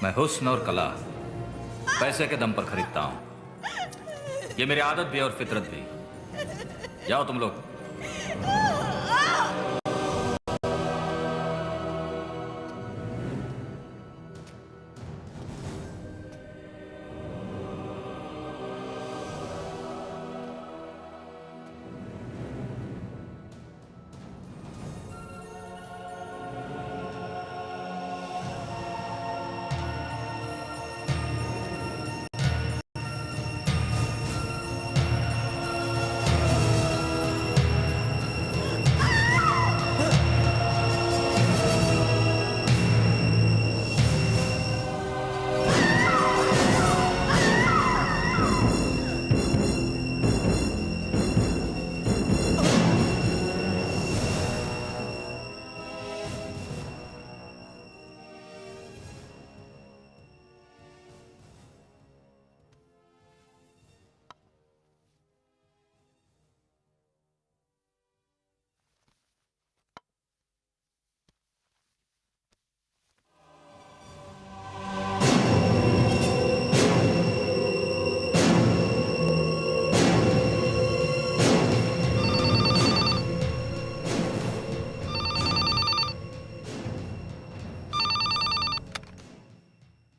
मैं हुस्न और कला पैसे के दम पर खरीदता हूं। ये मेरी आदत भी है और फितरत भी। जाओ तुम लोग।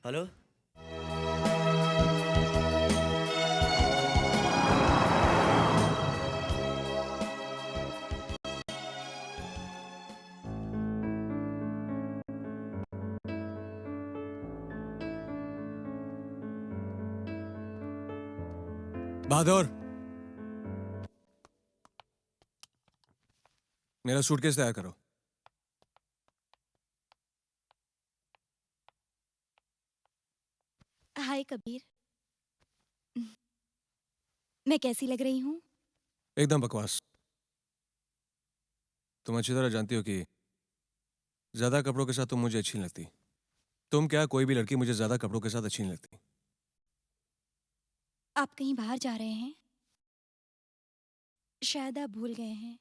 हेलो। बहादुर, मेरा सूटकेस तैयार करो। हाय कबीर, मैं कैसी लग रही हूँ? एकदम बकवास। तुम अच्छी तरह जानती हो कि ज्यादा कपड़ों के साथ तुम मुझे अच्छी नहीं लगती। तुम क्या, कोई भी लड़की मुझे ज्यादा कपड़ों के साथ अच्छी नहीं लगती। आप कहीं बाहर जा रहे हैं? शायद आप भूल गए हैं,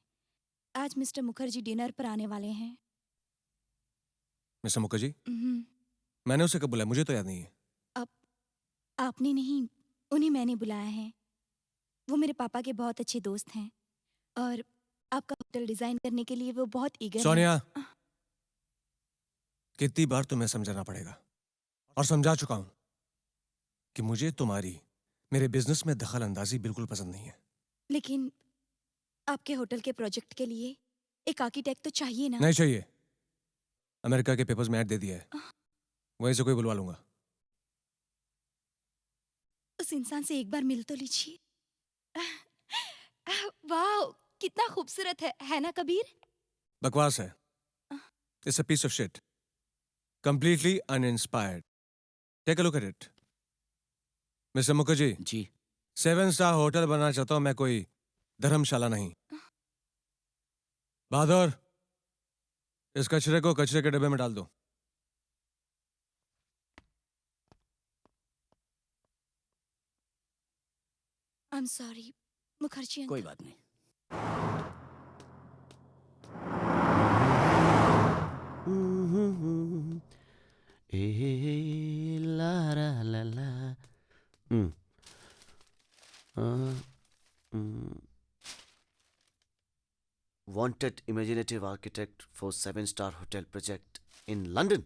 आज मिस्टर मुखर्जी डिनर पर आने वाले हैं। मिस्टर मुखर्जी? हम्म, मैंने उसे कब बुलाया? मुझे तो याद नहीं है। अब आपने नहीं, उन्हें मैंने बुलाया है। वो मेरे पापा के बहुत अच्छे दोस्त हैं और आपका होटल डिजाइन करने के लिए वो बहुत ईगर सोनिया, हैं। कितनी बार तुम्हें समझाना पड़ेगा? और समझा चुका हूं कि मुझे तुम्हारी मेरे बिजनेस में दखल अंदाजी बिल्कुल पसंद नहीं है। लेकिन आपके होटल के प्रोजेक्ट के लिए एक आर्किटेक्ट तो चाहिए ना? नहीं चाहिए। अमेरिका के पेपर्स में ऐड दे दिया है, वहीं से कोई बुलवा लूंगा। उस इंसान से एक बार मिल तो लीजिए। वाह, कितना खूबसूरत है ना कबीर? बकवास है। It's a piece of shit, completely uninspired. Take a look at it. Mister Mukherjee ji. 7 star hotel बनाना चाहता हूं मैं, कोई धर्मशाला नहीं। बहादुर, इस कचरे को कचरे के डब्बे में डाल दो। आई एम सॉरी मुखर्जी कोई अंकल। बात नहीं। ए ला ला ला ला। Wanted imaginative architect for 7-star hotel project in London.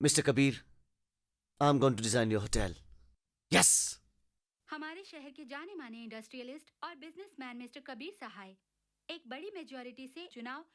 Mr. Kabir, I'm going to design your hotel. Yes! हमारे शहर के जाने माने इंडस्ट्रियलिस्ट और बिजनेसमैन मिस्टर कबीर सहाय एक बड़ी मेजॉरिटी से चुनाव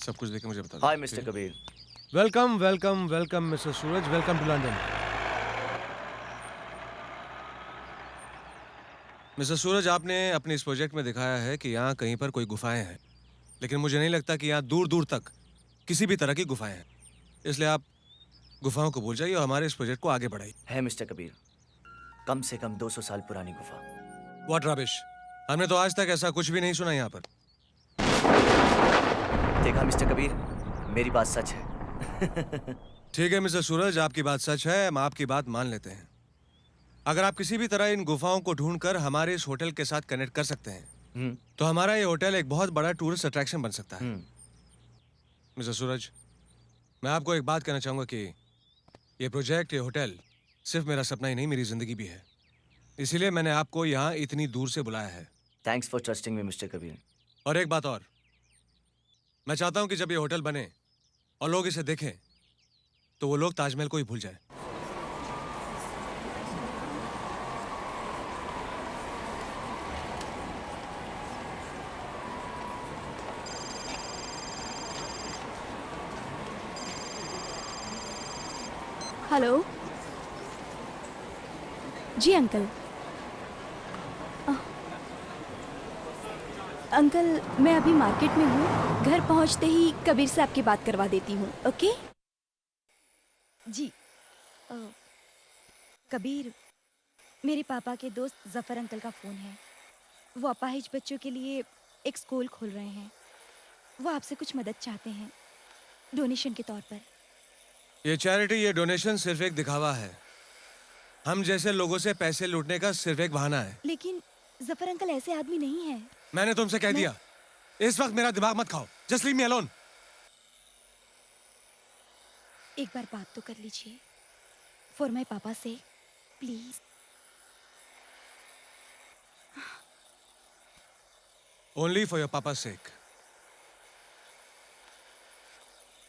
सब कुछ देख के मुझे बता दो। Hi, Mr. Kabir. Welcome welcome welcome mister Suraj, welcome to London. Mister Suraj, आपने अपने इस प्रोजेक्ट में दिखाया है कि यहाँ कहीं पर कोई गुफाएं हैं, लेकिन मुझे नहीं लगता कि यहाँ दूर दूर तक किसी भी तरह की गुफाएं हैं। इसलिए आप गुफाओं को भूल जाइए और हमारे इस प्रोजेक्ट को आगे बढ़ाइए। है मिस्टर कबीर, कम से कम 200 साल पुरानी गुफा। व्हाट रबिश, हमने तो आज तक ऐसा कुछ भी नहीं सुना यहाँ पर। देखा मिस्टर कबीर, मेरी बात सच है। ठीक है मिस्टर सूरज, आपकी बात सच है, हम आपकी बात मान लेते हैं। अगर आप किसी भी तरह इन गुफाओं को ढूंढकर हमारे इस होटल के साथ कनेक्ट कर सकते हैं तो हमारा ये होटल एक बहुत बड़ा टूरिस्ट अट्रैक्शन बन सकता है। मिस्टर सूरज, मैं आपको एक बात कहना चाहूंगा कि ये प्रोजेक्ट, ये होटल सिर्फ मेरा सपना ही नहीं, मेरी जिंदगी भी है। इसीलिए मैंने आपको यहाँ इतनी दूर से बुलाया है। Thanks for trusting me mister Kabir. और एक बात और, मैं चाहता हूँ कि जब ये होटल बने और लोग इसे देखें तो वो लोग ताजमहल को ही भूल जाए। हेलो जी अंकल। अंकल, मैं अभी मार्केट में हूँ, घर पहुँचते ही कबीर से आपकी बात करवा देती हूँ। ओके जी। कबीर, मेरे पापा के दोस्त जफर अंकल का फ़ोन है। वो अपाहिज बच्चों के लिए एक स्कूल खोल रहे हैं। वो आपसे कुछ मदद चाहते हैं, डोनेशन के तौर पर। ये चैरिटी, ये डोनेशन सिर्फ एक दिखावा है। हम जैसे लोगों से पैसे लूटने का सिर्फ एक बहाना है। लेकिन जफर अंकल ऐसे आदमी नहीं है। मैंने तुमसे कह दिया, इस वक्त मेरा दिमाग मत खाओ। Just leave me alone. एक बार बात तो कर लीजिए फॉर माय पापा से, प्लीज। ओनली फॉर योर पापा सेक।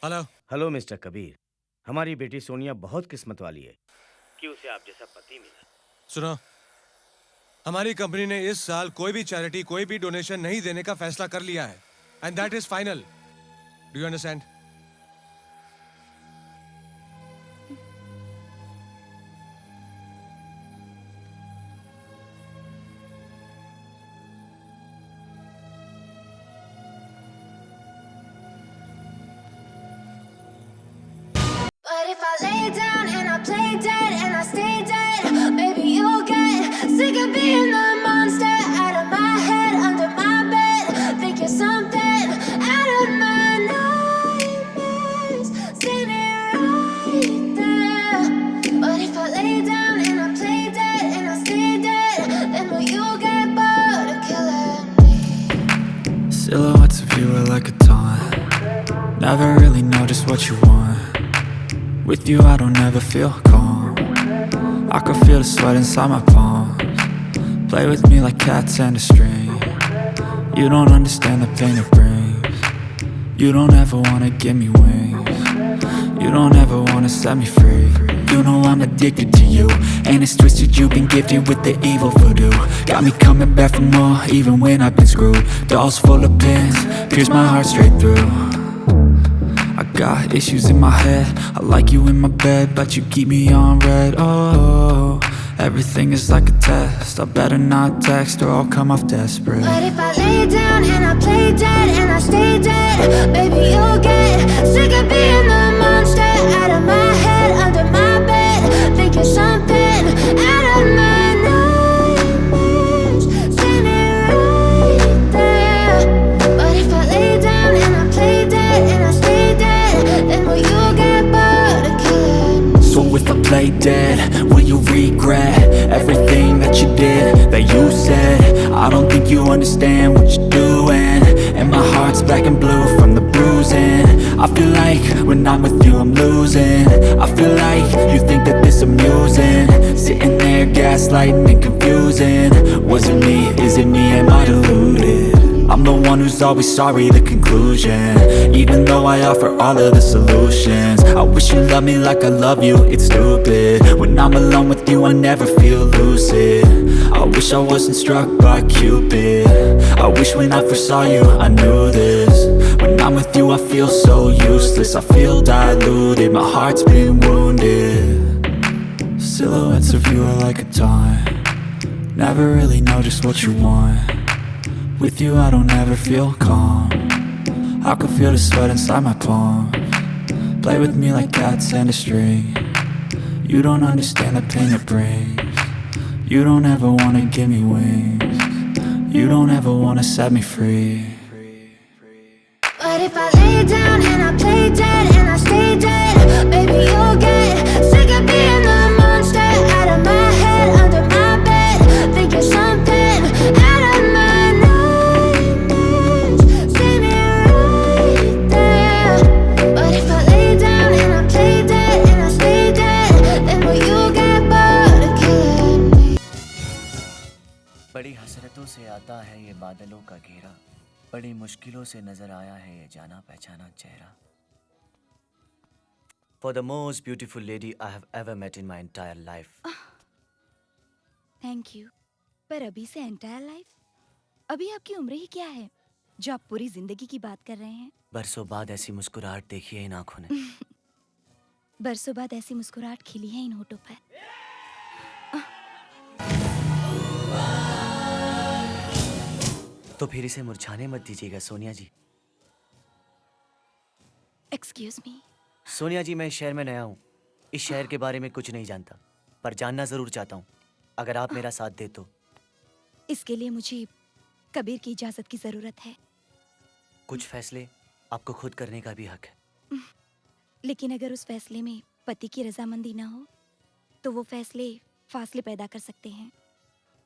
हेलो। हेलो मिस्टर कबीर, हमारी बेटी सोनिया बहुत किस्मत वाली है कि उसे आप जैसा पति मिला। सुनो, हमारी कंपनी ने इस साल कोई भी चैरिटी, कोई भी डोनेशन नहीं देने का फैसला कर लिया है, and that is final. Do you understand? But if I lay down and I play dead and I stay dead, baby, you'll get sick of being the monster out of my head, under my bed. Think you're something out of my nightmares, standing right there. But if I lay down and I play dead and I stay dead, then will you get bored of killing me? Silhouettes of you are like a taunt. Never really know just what you want. With you I don't ever feel calm. I can feel the sweat inside my palms. Play with me like cats and a string. You don't understand the pain it brings. You don't ever wanna give me wings. You don't ever wanna set me free. You know I'm addicted to you, and it's twisted, you've been gifted with the evil voodoo. Got me coming back for more, even when I've been screwed. Dolls full of pins, pierce my heart straight through. I got issues in my head, I like you in my bed, but you keep me on red. Oh, everything is like a test, I better not text or I'll come off desperate. But if I lay down and I play dead and I stay dead, baby, you'll get sick of being the monster out of my head, under my bed. Think you're something out of my nightmares, standing right there. But if I lay down and I play dead and I stay dead, then will you get bored of killing me? So if I play dead, will you regret everything that you did, that you said? I don't think you understand what you're doing, and my heart's black and blue from the bruising. I feel like when I'm with you I'm losing. I feel like you think that this amusing, sitting there gaslighting and confusing. Was it me? Is it me? Am I deluded? I'm the one who's always sorry, the conclusion, even though I offer all of the solutions. I wish you loved me like I love you, it's stupid. When I'm alone with you I never feel lucid. I wish I wasn't struck by Cupid. I wish when I first saw you I knew this. When I'm with you, I feel so useless. I feel diluted, my heart's been wounded. Silhouettes of you are like a taunt. Never really know just what you want. With you I don't ever feel calm. I can feel the sweat inside my palms. Play with me like cats and a string. You don't understand the pain it brings. You don't ever wanna give me wings. You don't ever wanna set me free. But if I lay down and I play dead and I stay dead, baby, you'll get sick of being the monster out of my head, under my bed. Think you're something out of my nightmares. See me right there. But if I lay down and I play dead and I stay dead, then will you get bored of killing me? बड़ी हसरतों से आता है ये बादलों का घेरा, बड़ी मुश्किलों से नजर आया है ये जाना पहचाना चेहरा. For the most beautiful lady I have ever met in my entire life. Thank you. पर अभी से एंटायर लाइफ? अभी आपकी उम्र ही क्या है जो आप पूरी जिंदगी की बात कर रहे हैं? बरसों बाद ऐसी मुस्कुराहट देखी है इन आंखों ने. बरसों बाद ऐसी मुस्कुराहट खिली है इन होठों पर. तो फिर इसे मुरझाने मत दीजिएगा सोनिया जी. Excuse me. सोनिया जी, मैं इस शहर में नया हूँ. इस शहर के बारे में कुछ नहीं जानता, पर जानना जरूर चाहता हूँ. अगर आप मेरा साथ दे तो. इसके लिए मुझे कबीर की इजाजत की जरूरत है. कुछ फैसले आपको खुद करने का भी हक है. लेकिन अगर उस फैसले में पति की रजामंदी ना हो तो वो फैसले फासले पैदा कर सकते हैं.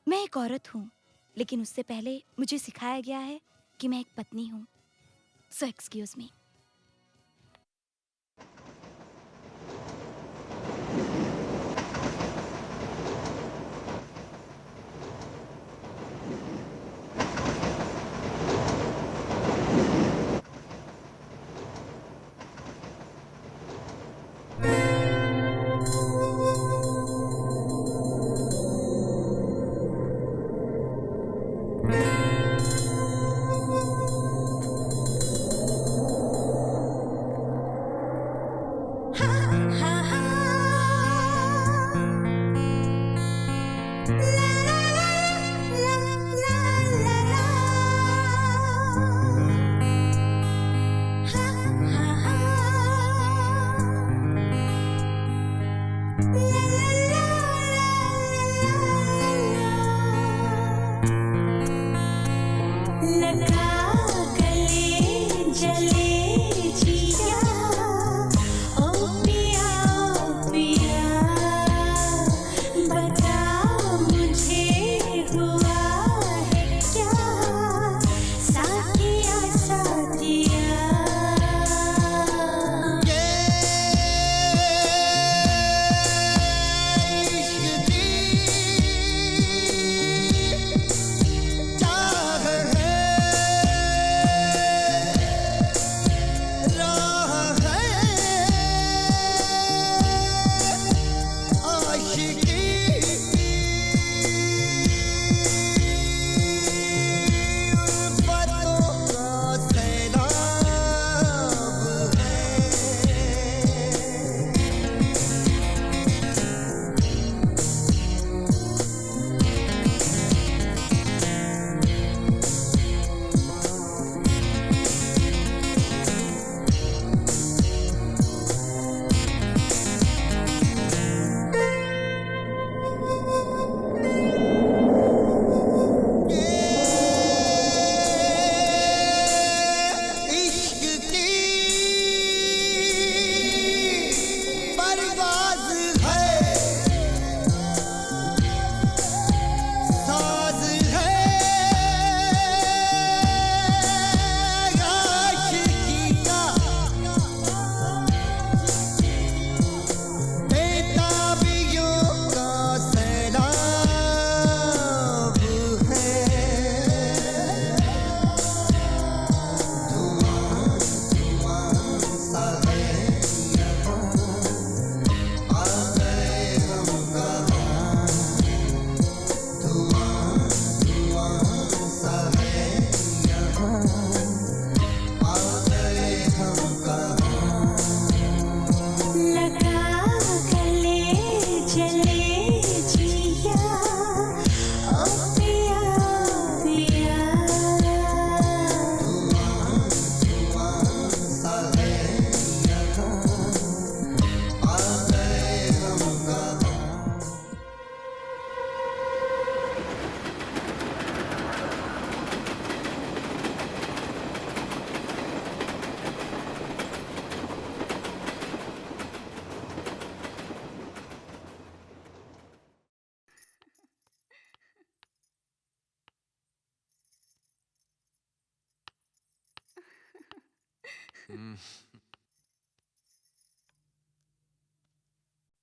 मैं एक औरत हूँ, लेकिन उससे पहले मुझे सिखाया गया है कि मैं एक पत्नी हूँ. So excuse me.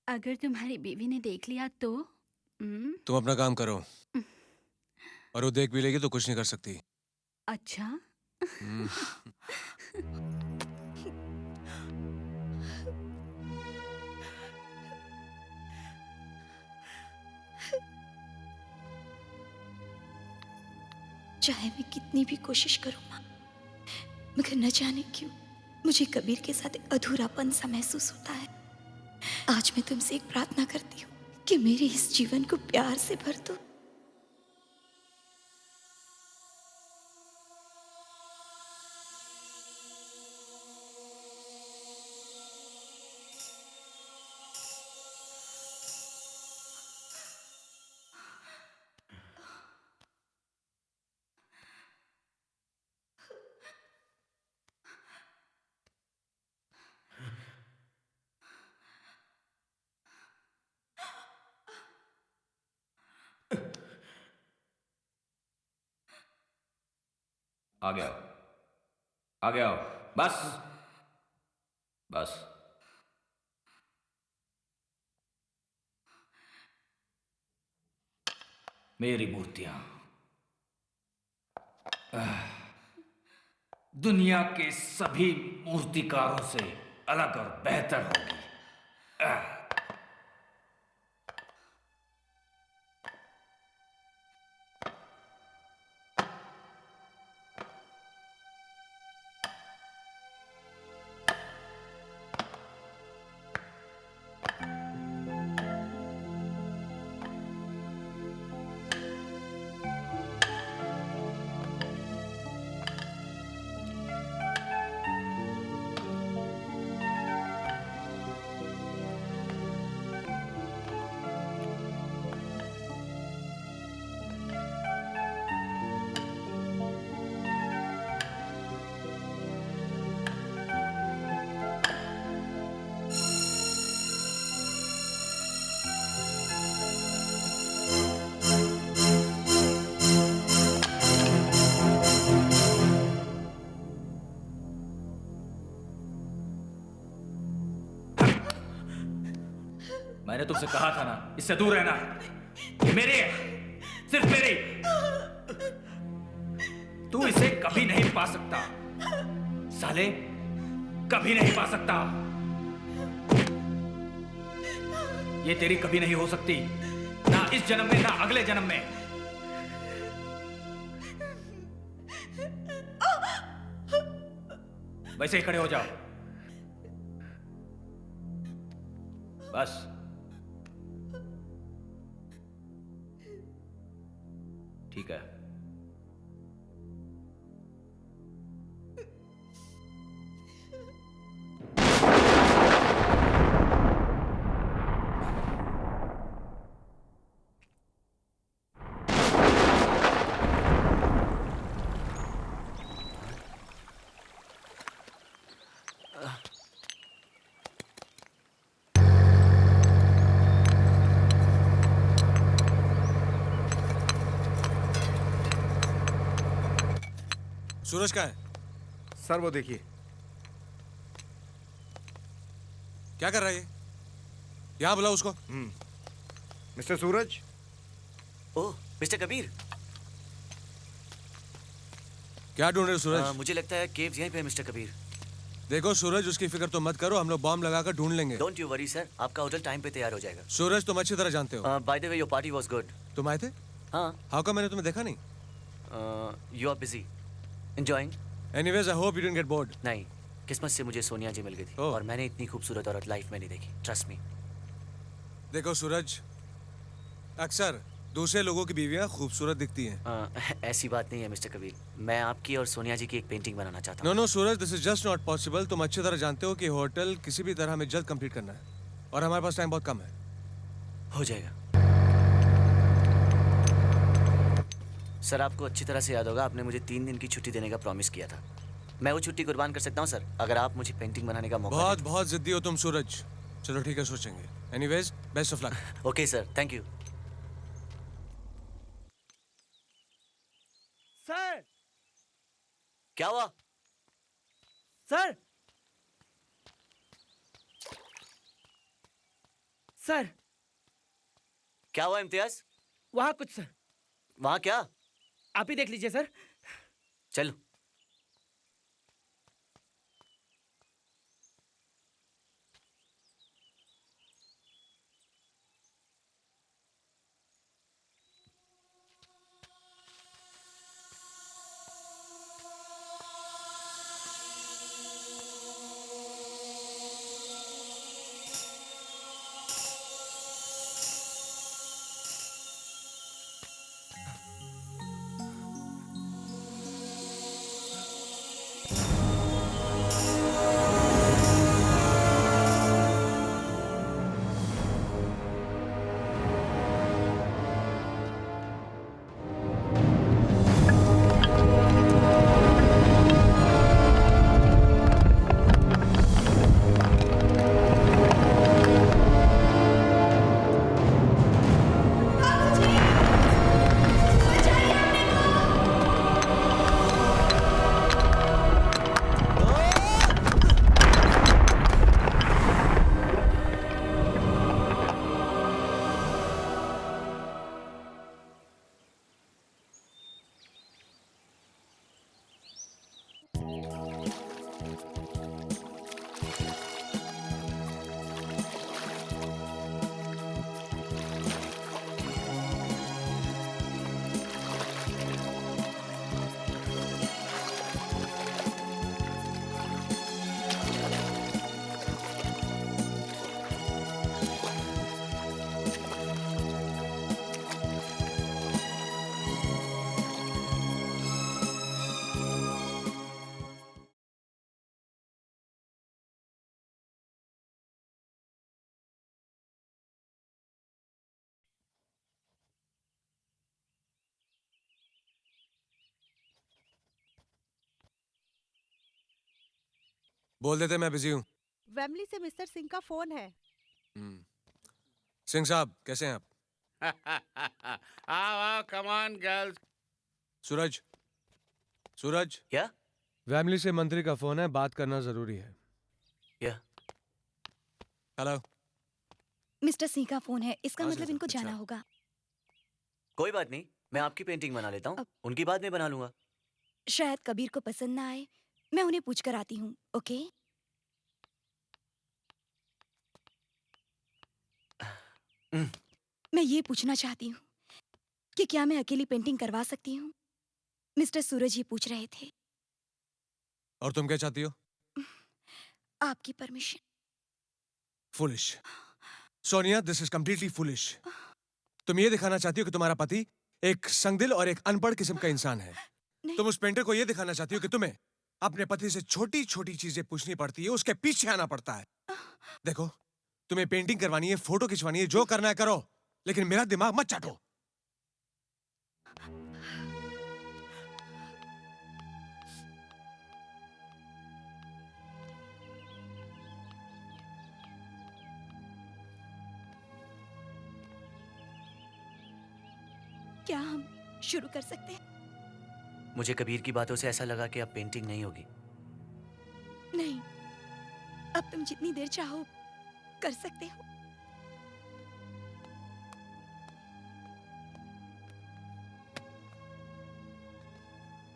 अगर तुम्हारी बीवी ने देख लिया तो तुम अपना काम करो, और वो देख भी लेगी तो कुछ नहीं कर सकती। अच्छा। हम्म। चाहे मैं कितनी भी कोशिश करूं माँ, मगर न जाने क्यों मुझे कबीर के साथ एक अधूरापन सा महसूस होता है। आज मैं तुमसे एक प्रार्थना करती हूँ कि मेरे इस जीवन को प्यार से भर दो। आगे आओ, आगे आओ। बस बस। मेरी मूर्तियां दुनिया के सभी मूर्तिकारों से अलग और बेहतर होगी। मैंने तुमसे कहा था ना, इससे दूर रहना। ये मेरी है, सिर्फ मेरी। तू इसे कभी नहीं पा सकता साले, कभी नहीं पा सकता। ये तेरी कभी नहीं हो सकती, ना इस जन्म में ना अगले जन्म में। वैसे ही खड़े हो जाओ, बस। ठीक है। सूरज का है? सर वो देखिए। क्या कर रहा है ये? यहाँ बुलाओ उसको। मिस्टर सूरज। ओह, मिस्टर कबीर। क्या ढूंढ रहे हो सूरज? मुझे लगता है केव्स यहीं पे है मिस्टर कबीर। देखो सूरज, उसकी फिक्र तो मत करो, हम लोग बॉम्ब लगाकर ढूंढ लेंगे। डोंट यू वरी सर, आपका होटल टाइम पे तैयार हो जाएगा। सूरज, तुम अच्छी तरह जानते हो। By the way your party was good. तुम आए थे? हाँ। हाउ कम मैंने तुम्हें देखा नहीं? You are busy enjoying. Anyways, I hope you didn't get bored. नहीं, किस्मत से मुझे सोनिया जी मिल गई थी ओह। और मैंने इतनी खूबसूरत औरत लाइफ में नहीं देखी, ट्रस्ट मी। देखो सूरज, अक्सर दूसरे लोगों की बीवियां खूबसूरत दिखती हैं। ऐसी बात नहीं है मिस्टर कबीर, मैं आपकी और सोनिया जी की एक पेंटिंग बनाना चाहता नो हूँ। No Suraj, this is just not possible. तुम अच्छी तरह जानते हो कि होटल किसी भी तरह हमें जल्द कंप्लीट करना है, और हमारे पास टाइम बहुत कम है। हो जाएगा सर। आपको अच्छी तरह से याद होगा, आपने मुझे 3 दिन की छुट्टी देने का प्रॉमिस किया था। मैं वो छुट्टी कुर्बान कर सकता हूँ सर, अगर आप मुझे पेंटिंग बनाने का मौका बहुत बहुत जिद्दी हो तुम सूरज। चलो ठीक है, सोचेंगे। Anyways, best of luck. दें। Okay sir, thank you. Sir, क्या हुआ? Sir, sir. क्या हुआ इम्तियाज? वहाँ कुछ सर। वहाँ क्या? आप ही देख लीजिए सर। चलो। बोल देते मैं बिजी हूँ। वेमली से मिस्टर सिंह का फोन है। सिंह साहब कैसे हैं आप? आओ कम ऑन गर्ल्स। सूरज, सूरज। क्या? वैमली से मंत्री का फोन है, बात करना जरूरी है। या हेलो। मिस्टर सिंह का फोन है, इसका हाँ, मतलब सर, इनको अच्छा। जाना होगा। कोई बात नहीं, मैं आपकी पेंटिंग बना लेता हूँ, उनकी बाद में बना लूंगा। शायद कबीर को पसंद ना आए, मैं उन्हें पूछ कर आती हूँ। ओके? मैं ये पूछना चाहती हूँ कि क्या मैं अकेली पेंटिंग करवा सकती हूँ? मिस्टर सूरज ये पूछ रहे थे। और तुम क्या चाहती हो? आपकी permission. Foolish Sonia, this is completely foolish. तुम ये दिखाना चाहती हो कि तुम्हारा पति एक संगदिल और एक अनपढ़ किस्म का इंसान है। तुम उस पेंटर को ये दिखाना चाहती हो कि तुम्हें अपने पति से छोटी छोटी चीजें पूछनी पड़ती है, उसके पीछे आना पड़ता है। देखो, तुम्हें पेंटिंग करवानी है, फोटो खिंचवानी है, जो करना है करो, लेकिन मेरा दिमाग मत चाटो। क्या हम शुरू कर सकते हैं? मुझे कबीर की बातों से ऐसा लगा कि अब पेंटिंग नहीं होगी। नहीं, अब तुम जितनी देर चाहो कर सकते हो।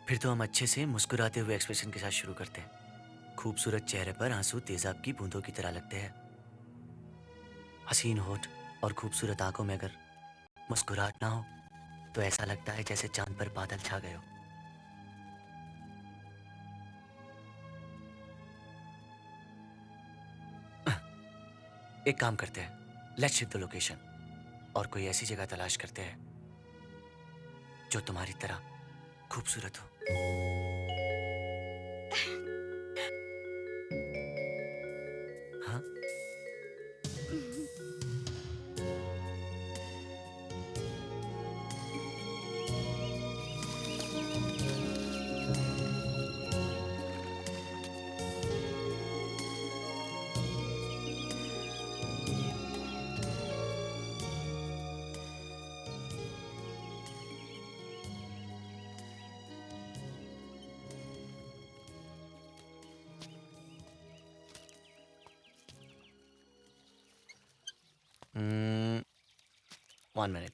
फिर तो हम अच्छे से मुस्कुराते हुए एक्सप्रेशन के साथ शुरू करते हैं। खूबसूरत चेहरे पर आंसू तेजाब की बूंदों की तरह लगते हैं। हसीन होठ और खूबसूरत आंखों में अगर मुस्कुराहट ना हो तो ऐसा लगता है जैसे चांद पर बादल छा गए हो। एक काम करते हैं, लेट्स शिफ्ट द लोकेशन और कोई ऐसी जगह तलाश करते हैं जो तुम्हारी तरह खूबसूरत हो। हाँ? 1 minute.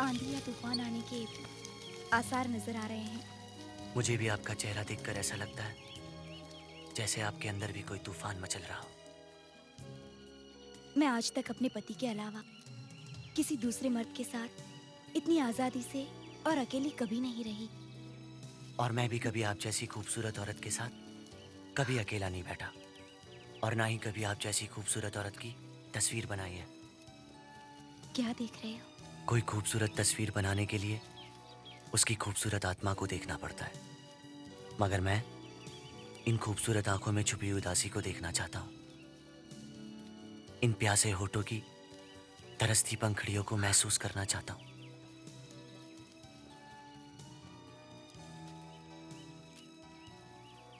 आंधी या तूफान आने के आसार नजर आ रहे हैं। मुझे भी आपका चेहरा देखकर ऐसा लगता है जैसे आपके अंदर भी कोई तूफान मचल रहा हो। मैं आज तक अपने पति के अलावा किसी दूसरे मर्द के साथ इतनी आजादी से और अकेली कभी नहीं रही। और मैं भी कभी आप जैसी खूबसूरत औरत के साथ कभी अकेला नहीं बैठा, और ना ही कभी आप जैसी खूबसूरत औरत की तस्वीर बनाई है। क्या देख रहे हो? कोई खूबसूरत तस्वीर बनाने के लिए उसकी खूबसूरत आत्मा को देखना पड़ता है, मगर मैं इन खूबसूरत आंखों में छुपी उदासी को देखना चाहता हूँ। इन प्यासे होठों की तरसती पंखड़ियों को महसूस करना चाहता हूँ।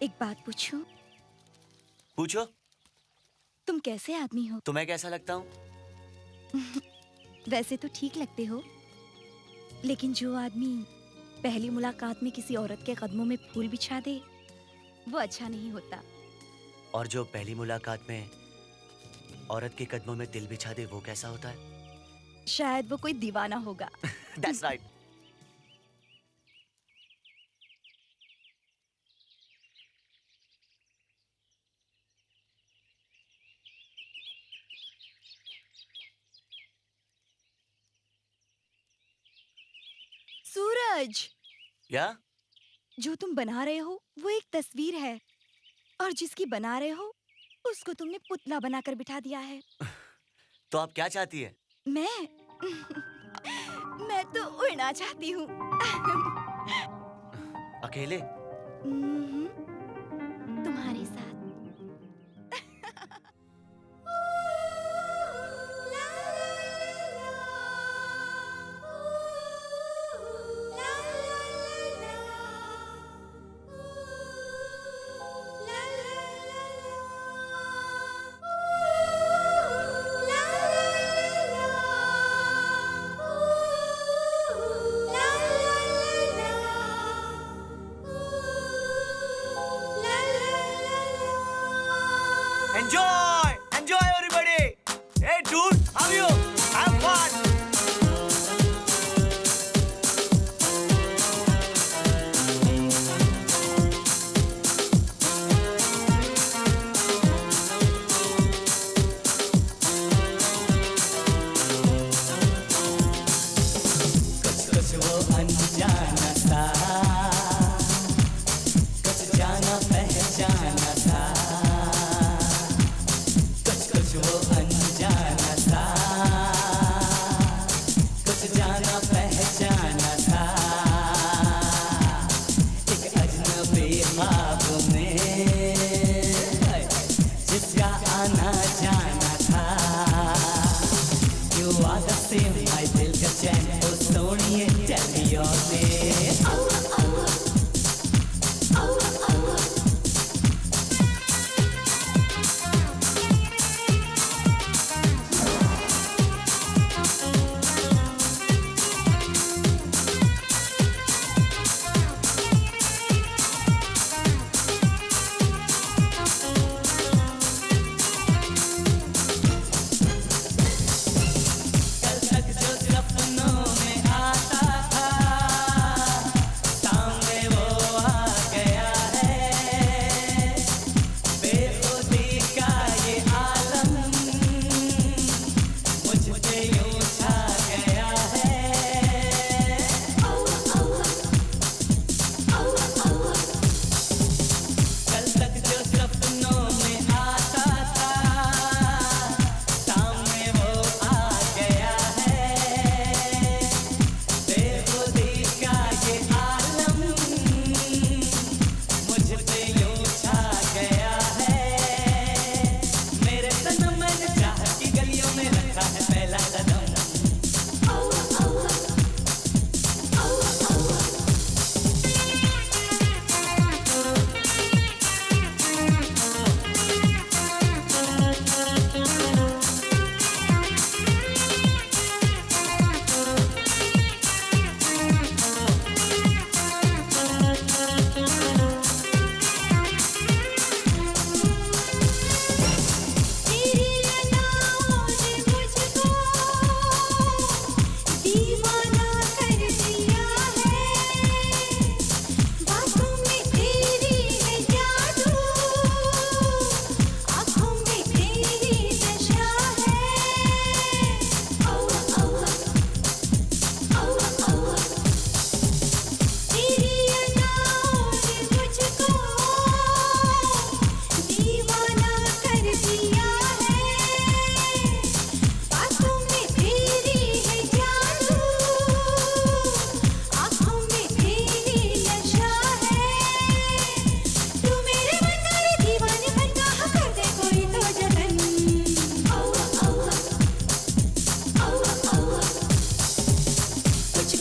एक बात पूछूं? पूछो। तुम कैसे आदमी हो? तुम्हें कैसा लगता हूँ? वैसे तो ठीक लगते हो, लेकिन जो आदमी पहली मुलाकात में किसी औरत के कदमों में फूल बिछा दे, वो अच्छा नहीं होता। और जो पहली मुलाकात में औरत के कदमों में दिल बिछा दे, वो कैसा होता है? शायद वो कोई दीवाना होगा। That's right. सूरज, या? जो तुम बना रहे हो वो एक तस्वीर है, और जिसकी बना रहे हो उसको तुमने पुतला बनाकर बिठा दिया है। तो आप क्या चाहती है? मैं मैं तो उड़ना चाहती हूँ। अकेले? तुम्हारे साथ।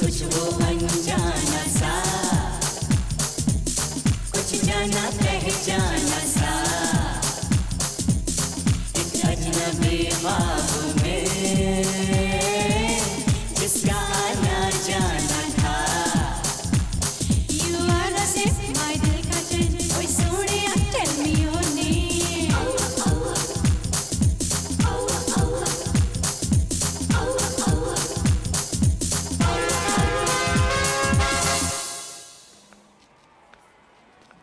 कुछ वो अनजाना सा, कुछ जाना पहचाना सा, एक अजनबी ख्वाब में जिसका आना जाना था। You are the same, my दिल का चैन, ओए Sonia tell me your name।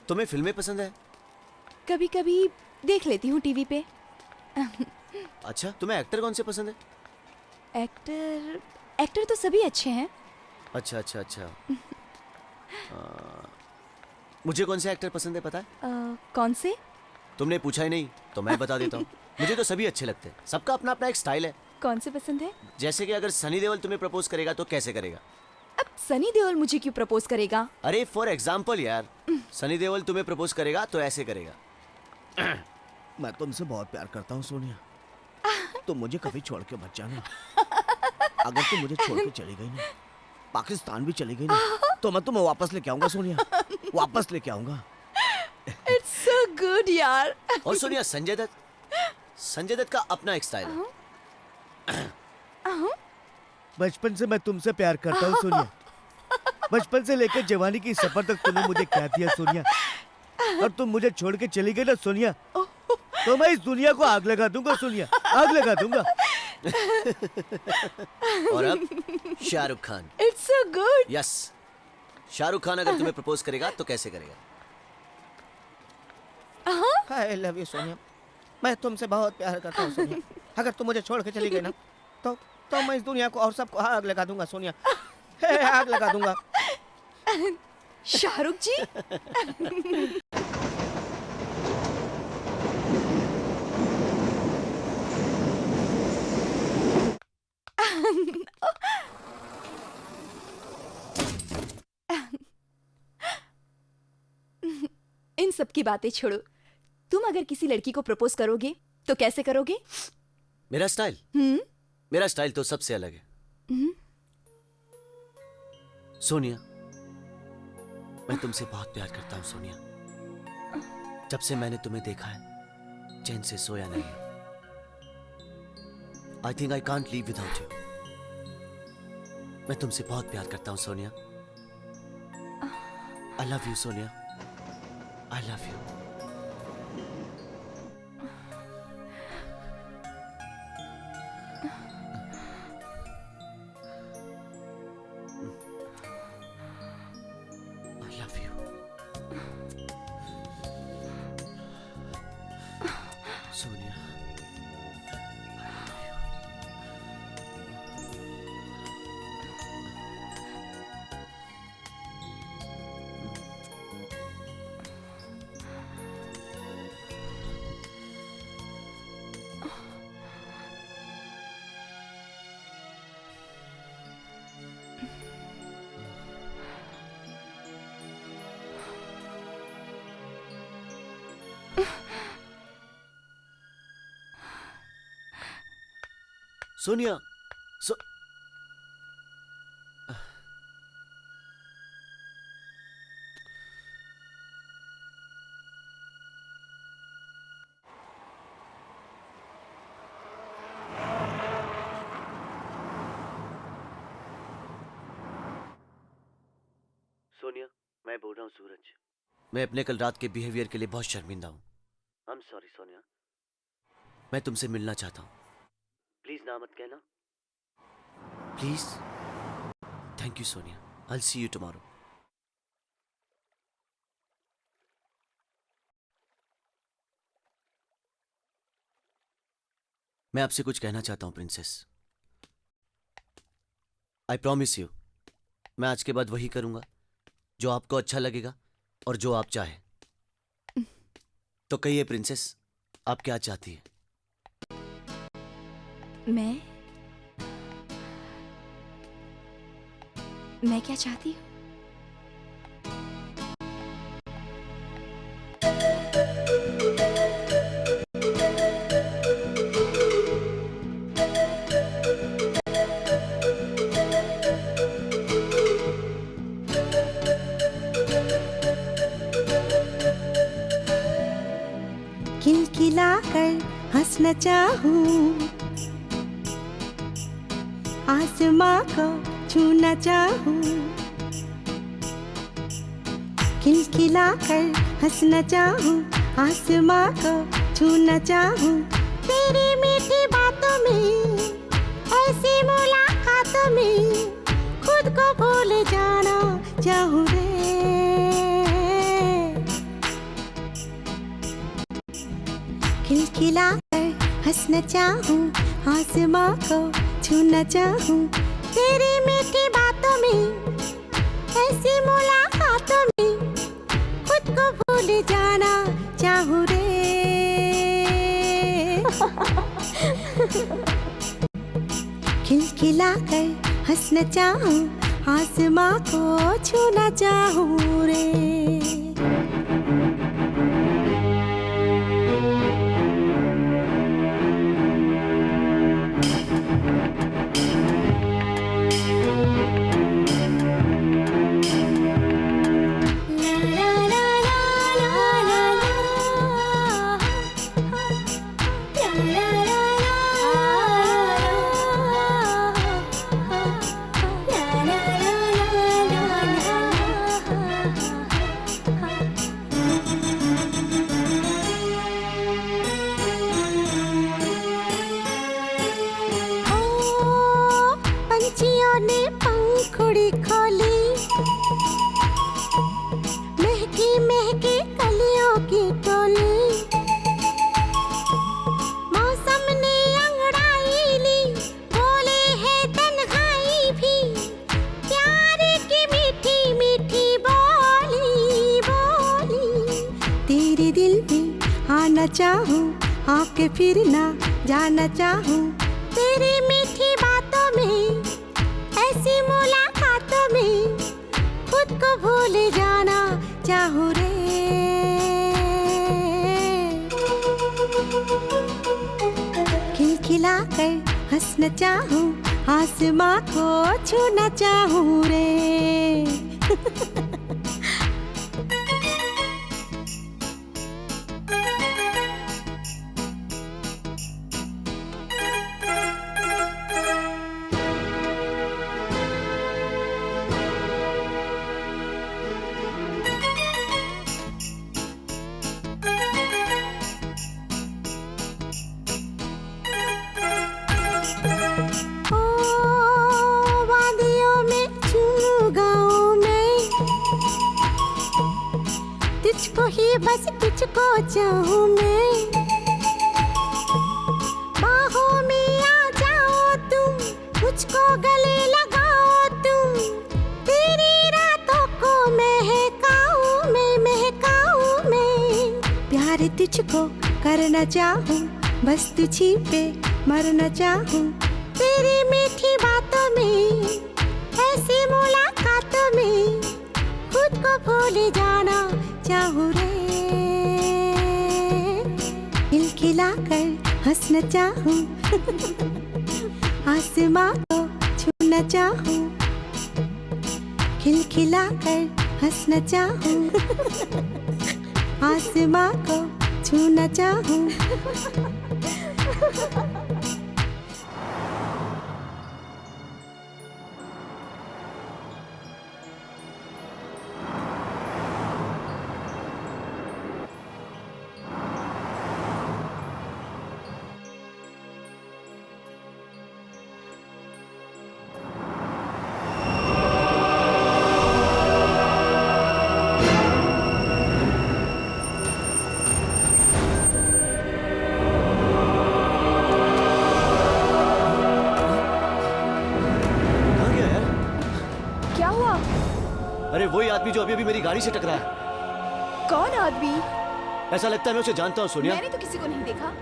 तुम्हें फिल्में पसंद है? कभी कभी देख लेती हूँ टीवी पे। अच्छा, तुम्हें एक्टर कौन से पसंद है? एक्टर तो सभी अच्छे हैं। अच्छा अच्छा अच्छा। मुझे कौन से एक्टर पसंद है पता है? कौन से? तुमने पूछा ही नहीं तो मैं बता देता हूँ। मुझे तो सभी अच्छे लगते हैं, सबका अपना अपना एक स्टाइल है। कौन से पसंद है? जैसे कि अगर सनी देओल तुम्हें प्रपोज करेगा तो कैसे करेगा? अब सनी देओल मुझे क्यों प्रपोज करेगा? अरे फॉर एग्जाम्पल यार, सनी देओल तुम्हें प्रपोज करेगा तो ऐसे करेगा। मैं तुमसे बहुत प्यार करता हूँ सोनिया, तुम मुझे कभी छोड़ के मत जाना। अगर तुम मुझे छोड़ के चली गई ना, पाकिस्तान भी चली गई ना, तो मैं तुम्हें वापस लेके आऊंगा सोनिया, वापस लेके आऊंगा। इट्स सो गुड यार। और सोनिया, संजय दत्त का अपना एक स्टाइल है। बचपन से मैं तुमसे प्यार करता हूँ सोनिया, बचपन से लेकर जवानी की सफर तक तुमने मुझे क्या दिया सोनिया, और तुम मुझे छोड़ के चली गई ना सोनिया, तो मैं इस दुनिया को आग लगा दूंगा सोनिया, आग लगा दूंगा। और अब Shahrukh Khan. It's so good. Yes, Shahrukh Khan अगर तुम्हें प्रपोज करेगा तो कैसे करेगा? आई लव यू सोनिया, मैं तुमसे बहुत प्यार करता हूँ सोनिया, अगर तुम मुझे छोड़ के चली गई ना, तो मैं इस दुनिया को और सबको आग लगा दूंगा सोनिया, आग लगा दूंगा। शाहरुख जी। इन सब की बातें छोड़ो, तुम अगर किसी लड़की को प्रपोज करोगे तो कैसे करोगे? मेरा स्टाइल? मेरा स्टाइल तो सबसे अलग है। सोनिया, मैं तुमसे बहुत प्यार करता हूँ सोनिया। जब से मैंने तुम्हें देखा है, चैन से सोया नहीं। I think I can't leave without you. मैं तुमसे बहुत प्यार करता हूँ Sonia. I love you Sonia, I love you. Sonia, Sonia, मैं बोल रहा हूँ सूरज। मैं अपने कल रात के बिहेवियर के लिए बहुत शर्मिंदा हूँ। I am sorry Sonia. मैं तुमसे मिलना चाहता हूँ, प्लीज ना मत कहना, please. Thank you Sonia, I will see you tomorrow. मैं आपसे कुछ कहना चाहता हूं प्रिंसेस। आई प्रॉमिस यू, मैं आज के बाद वही करूंगा जो आपको अच्छा लगेगा और जो आप चाहे। तो कहिए प्रिंसेस, आप क्या चाहती है? मैं क्या चाहती हूँ? चाहूं, आसमां को छूना चाहूं, खिलखिलाकर हंसना चाहूं, आसमां को छूना चाहूं, तेरी मीठी बातों में, ऐसी मुलाकातों में खुद को भूल जाना चाहूं रे। खिलखिलाकर हंसना चाहूं, आसमां को छूना चाहूं, तेरी मीठी बातों में, ऐसी मुलाकातों में खुद को भूल जाना चाहूं रे। खिलखिलाकर हंसना चाहूं, आसमां को छूना चाहूं रे। पंछियों ने पंखुड़ी खोली, महकी महकी कलियों की टोली, मौसम ने अंगड़ाई ली, बोले है तन्हाई भी, प्यार की मीठी मीठी बोली बोली। तेरे दिल में आना चाहूं, आके फिर ना जाना चाहूं, तेरी मीठी बातों में, ऐसी मुलाकातों में खुद को भूल जाना चाहूं रे। खिलखिलाकर हंसना चाहूं, आसमां को छूना चाहूं रे। तुझको ही बस तुझको चाहूं मैं, बाहों में आ जाओ तुम, मुझको गले लगाओ तुम, तेरी रातों को महकाऊं मैं, प्यार तुझको करना चाहूं, बस तुझी पे मरना चाहूं, तेरी मीठी बातों में, ऐसी मुलाकातों में खुद को भूल जाना चाहूं रे। खिलखिलाकर हंसना चाहूं, आसमां को छूना चाहूं, खिलखिलाकर हंसना चाहूं, आसमां को छूना चाहूं। अरे वही आदमी जो अभी अभी मेरी गाड़ी से टकराया। कौन आदमी? ऐसा लगता है मैं उसे जानता हूँ सोनिया। मैंने तो किसी को नहीं देखा।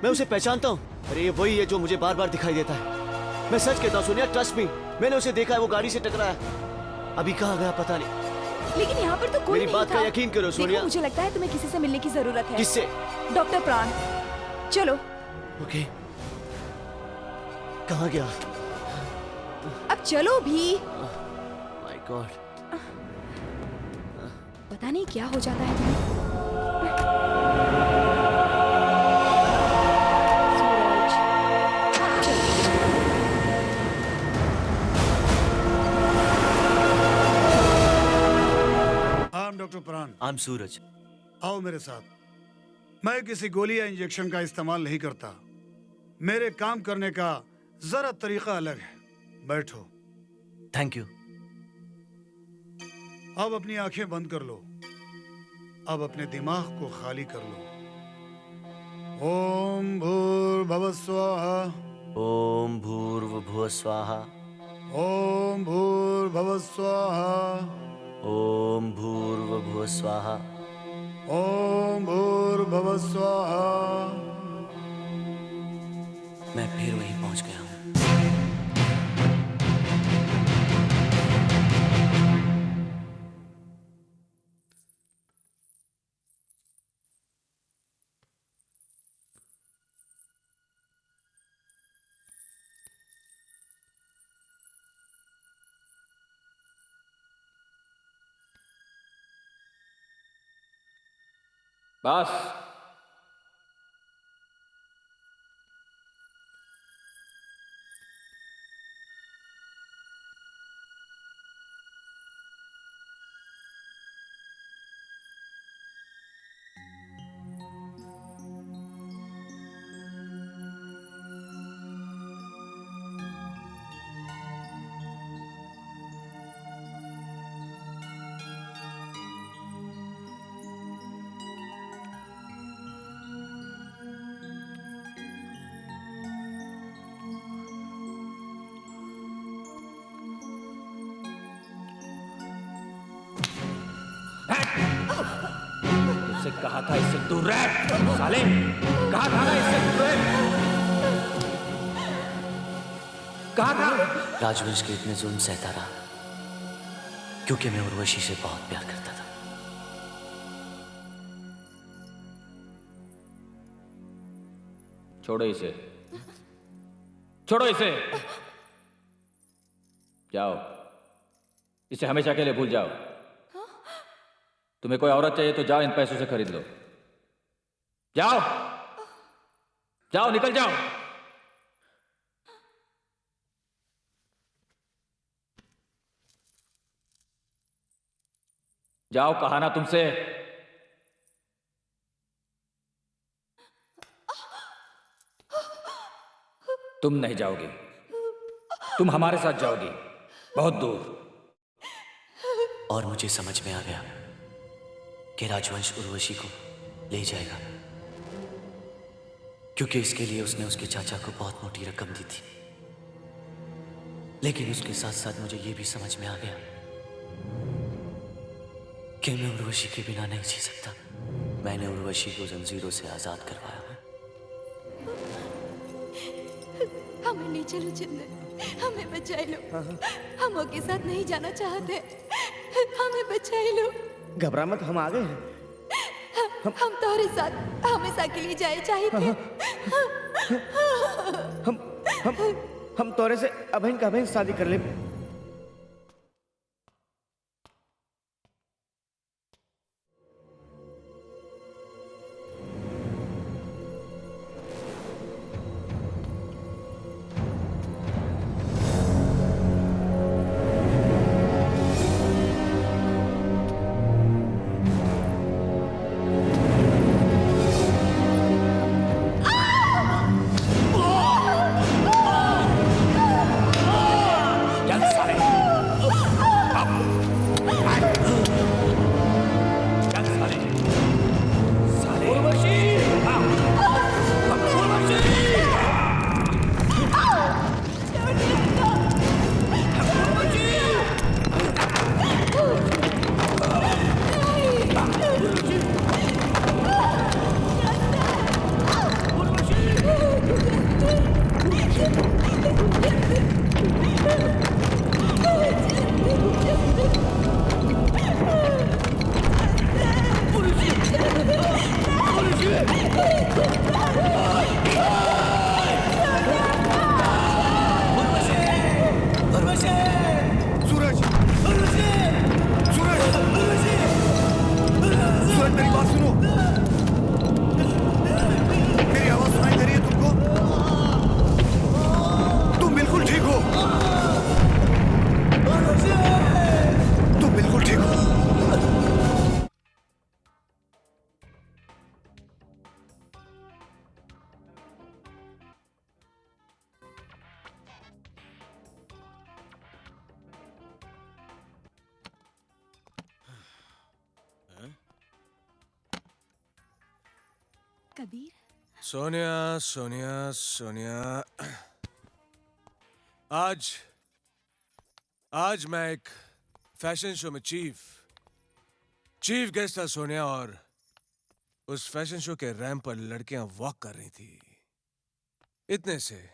मैं उसे पहचानता हूँ। अरे ये वही है जो मुझे बार बार दिखाई देता है। मैं सच कहता हूँ सोनिया, ट्रस्ट मी, मैंने उसे देखा है, वो गाड़ी से टकराया। अभी कहाँ गया पता नहीं। लेकिन यहाँ पर तो कोई मेरी बात का यकीन करो सोनिया। मुझे लगता है तुम्हें किसी से मिलने की जरूरत है। किससे? डॉक्टर प्राण। चलो। ओके। कहाँ गया? अब चलो भी। My God. पता नहीं क्या हो जाता है तुम्हें। मिस्टर प्राण। आई एम सूरज। आओ मेरे साथ। मैं किसी गोली या इंजेक्शन का इस्तेमाल नहीं करता। मेरे काम करने का जरा तरीका अलग है। बैठो। Thank you. अब अपनी आंखें बंद कर लो। अब अपने दिमाग को खाली कर लो। ओम भूर्भुवः स्वाहा। ओम भूर्भुवः स्वाहा। ओम भूर्भुवः स्वाहा। ओम भूर्भुवः स्वाहा। ओम भूर्भुवः स्वाहा। मैं फिर वहीं पहुंच गया हूं। बस। तुझसे कहा था इससे दूर रह साले। कहा था ना इससे दूर रह। कहा था। राजवंश के इतने जुल्म सहता रहा क्योंकि मैं उर्वशी से बहुत प्यार करता था। छोड़ो इसे। छोड़ो इसे। जाओ, इसे हमेशा के लिए भूल जाओ। तुम्हें कोई औरत चाहिए तो जाओ, इन पैसों से खरीद लो। जाओ जाओ, निकल जाओ। जाओ, कहा ना तुमसे। तुम नहीं जाओगी, तुम हमारे साथ जाओगी, बहुत दूर। और मुझे समझ में आ गया कि राजवंश उर्वशी को ले जाएगा, क्योंकि इसके लिए उसने उसके चाचा को बहुत मोटी रकम दी थी। लेकिन उसके साथ साथ मुझे यह भी समझ में आ गया कि मैं उर्वशी के बिना नहीं जी सकता। मैंने उर्वशी को जंजीरों से आजाद करवाया है। हमें ले चलो चंदन, हमें बचा लो। हम के साथ नहीं जाना चाहते, हमें बचा लो। घबरा मत, हम आ गए हैं। हम तुम्हारे साथ हमेशा के लिए जाए चाहिए। हम तोरे से अबहिन का अबहिन शादी कर ले। कबीर, सोनिया सोनिया सोनिया, आज मैं एक फैशन शो में चीफ गेस्ट था सोनिया, और उस फैशन शो के रैंप पर लड़कियां वॉक कर रही थी, इतने से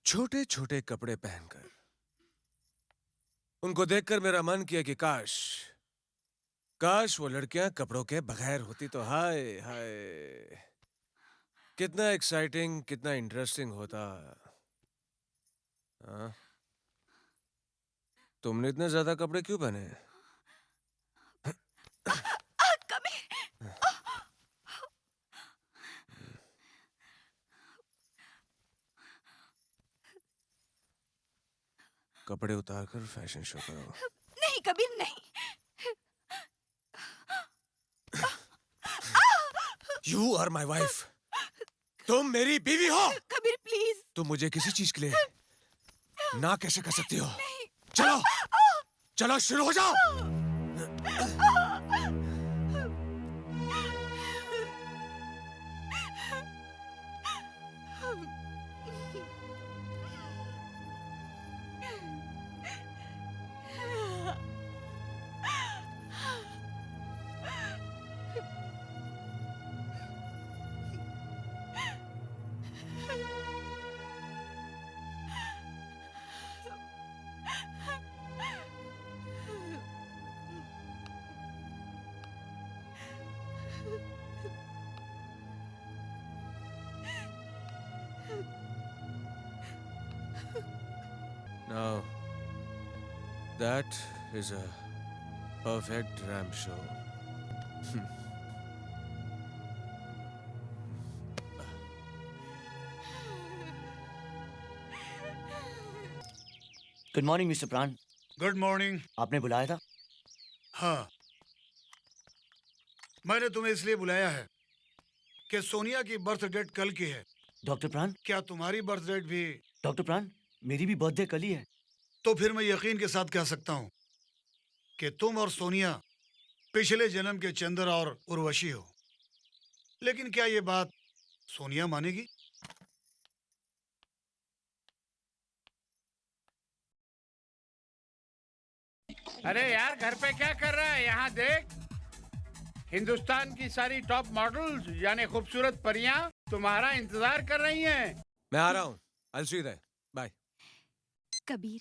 छोटे छोटे कपड़े पहनकर। उनको देखकर मेरा मन किया कि काश वो लड़कियां कपड़ों के बगैर होती तो हाय हाय, कितना एक्साइटिंग, कितना इंटरेस्टिंग होता। हाँ? तुमने इतने ज्यादा कपड़े क्यों पहने? कपड़े उतारकर फैशन शो करो। नहीं कबीर नहीं। You are my wife. तुम मेरी बीवी हो। कबीर प्लीज। तुम मुझे किसी चीज के लिए ना कैसे कर सकती हो? चलो चलो शुरू हो जाओ। Now, that is a perfect ramp show. Good morning mister Pran. Good morning. आपने बुलाया था? हाँ, मैंने तुम्हें इसलिए बुलाया है कि सोनिया की बर्थ डेट कल की है। डॉक्टर प्राण, क्या तुम्हारी बर्थ डेट भी? डॉक्टर प्राण, मेरी भी बर्थडे कल ही है। तो फिर मैं यकीन के साथ कह सकता हूँ कि तुम और सोनिया पिछले जन्म के चंद्र और उर्वशी हो। लेकिन क्या ये बात सोनिया मानेगी? अरे यार, घर पे क्या कर रहा है? यहाँ देख, हिंदुस्तान की सारी टॉप मॉडल्स यानी खूबसूरत परियां तुम्हारा इंतजार कर रही हैं। मैं आ रहा हूँ। I'll see you there. Bye. Kabir,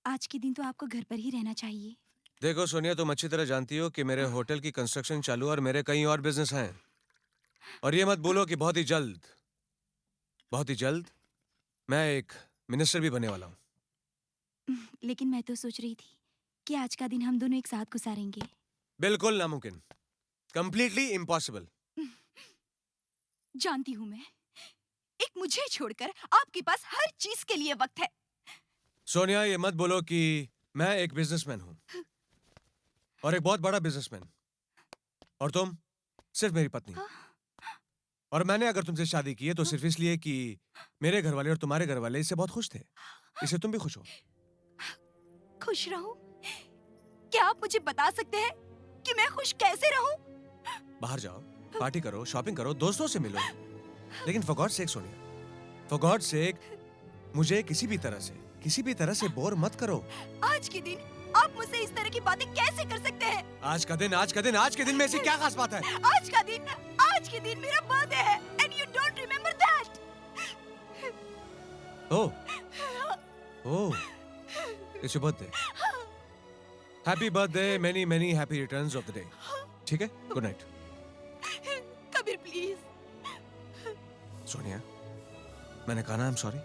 आज के दिन तो आपको घर पर ही रहना चाहिए। देखो सोनिया, तुम अच्छी तरह जानती हो कि मेरे होटल की कंस्ट्रक्शन चालू और मेरे कई और बिजनेस हैं। और ये मत बोलो कि बहुत ही जल्द मैं एक मिनिस्टर भी बनने वाला हूँ। लेकिन मैं तो सोच रही थी कि आज का दिन हम दोनों एक साथ गुजारेंगे। बिल्कुल नामुमकिन, कंप्लीटली इम्पॉसिबल। जानती हूँ मैं, एक मुझे छोड़कर आपके पास हर चीज के लिए वक्त है। सोनिया, ये मत बोलो कि मैं एक बिजनेसमैन हूँ और एक बहुत बड़ा बिजनेसमैन, और तुम सिर्फ मेरी पत्नी। और मैंने अगर तुमसे शादी की है तो सिर्फ इसलिए कि मेरे घर वाले और तुम्हारे घर वाले इससे बहुत खुश थे। इससे तुम भी खुश हो। खुश रहूं? क्या आप मुझे बता सकते हैं कि मैं खुश कैसे रहूं? बाहर जाओ, पार्टी करो, शॉपिंग करो, दोस्तों से मिलो, लेकिन for God sake Sonia, for God sake मुझे किसी भी तरह से बोर मत करो। आज के दिन आप मुझसे इस तरह की बातें कैसे कर सकते हैं? आज के दिन में ऐसी क्या खास बात है? आज के दिन मेरा बर्थडे है and you don't remember that? Oh, it's your birthday. Happy birthday, many happy returns of the day. ठीक है? Good night. Kabir please. Sonia, मैंने कहा ना I'm sorry.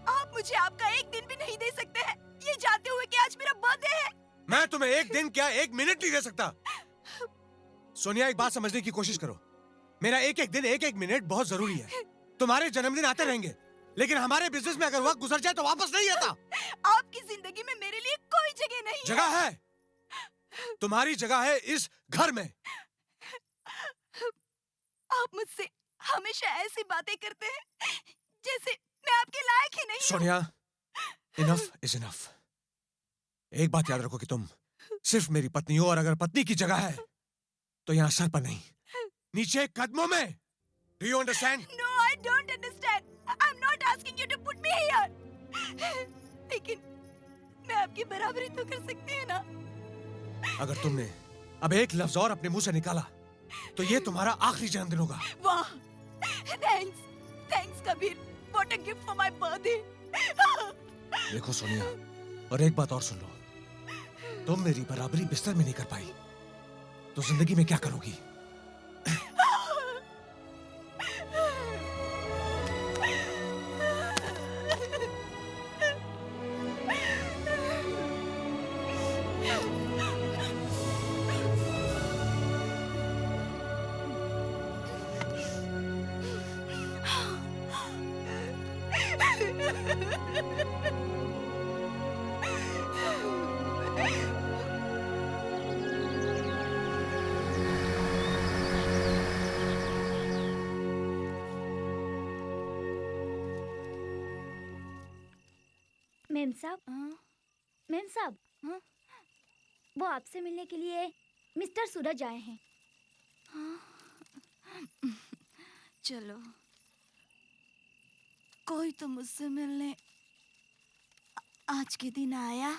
आप मुझे आपका एक दिन भी नहीं दे सकते हैं, ये जानते हुए कि आज मेरा बर्थडे है। मैं तुम्हें एक दिन क्या, एक मिनट नहीं दे सकता। सोनिया, एक बात समझने की कोशिश करो। मेरा एक दिन, एक मिनट बहुत जरूरी है। तुम्हारे जन्मदिन आते रहेंगे, लेकिन हमारे बिजनेस में अगर वक्त गुजर जाए तो वापस नहीं आता। आपकी जिंदगी में मेरे लिए कोई जगह नहीं है। जगह है, तुम्हारी जगह है इस घर में। आप मुझसे हमेशा ऐसी बातें करते हैं जैसे मैं आपके लायक ही नहीं हूं। Sonia, enough is enough. एक बात याद रखो कि तुम सिर्फ मेरी पत्नी हो, और अगर पत्नी की जगह है तो यहाँ सर पर नहीं, नीचे कदमों में। Do you understand? No, I don't understand. I'm not asking you to put me here. लेकिन मैं आपकी बराबरी तो कर सकती है ना? अगर तुमने अब एक लफ्ज और अपने मुंह से निकाला तो ये तुम्हारा आखिरी जन्मदिन होगा। वाह, thanks Kabir, what a gift for my birthday. देखो सोनिया, और एक बात और सुन लो, तुम मेरी बराबरी बिस्तर में नहीं कर पाई तो जिंदगी में क्या करोगी? मेम साहब, वो आपसे मिलने के लिए मिस्टर सूरज आए हैं। चलो, कोई तो मुझसे मिलने आज के दिन आया।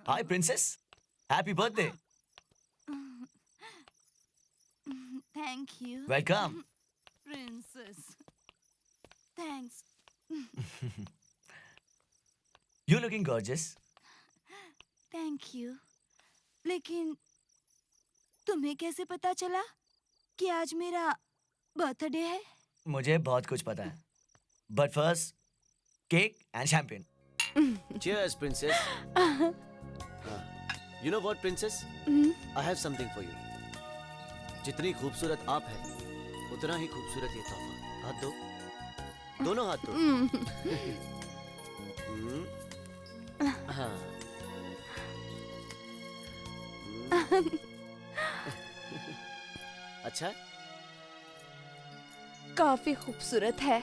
Hi, princess. Happy birthday. Thank you. Welcome. Princess. Thanks. You're looking gorgeous. Thank you. लेकिन तुम्हें कैसे पता चला कि आज मेरा बर्थडे है? मुझे बहुत कुछ पता है. But first, cake and champagne. Cheers, princess. You know what, princess? I have something for you. जितनी खूबसूरत आप हैं, उतना ही खूबसूरत ये तोहफा. हाथ दो. दोनों हाथ दो. हाँ. अच्छा? काफी खूबसूरत है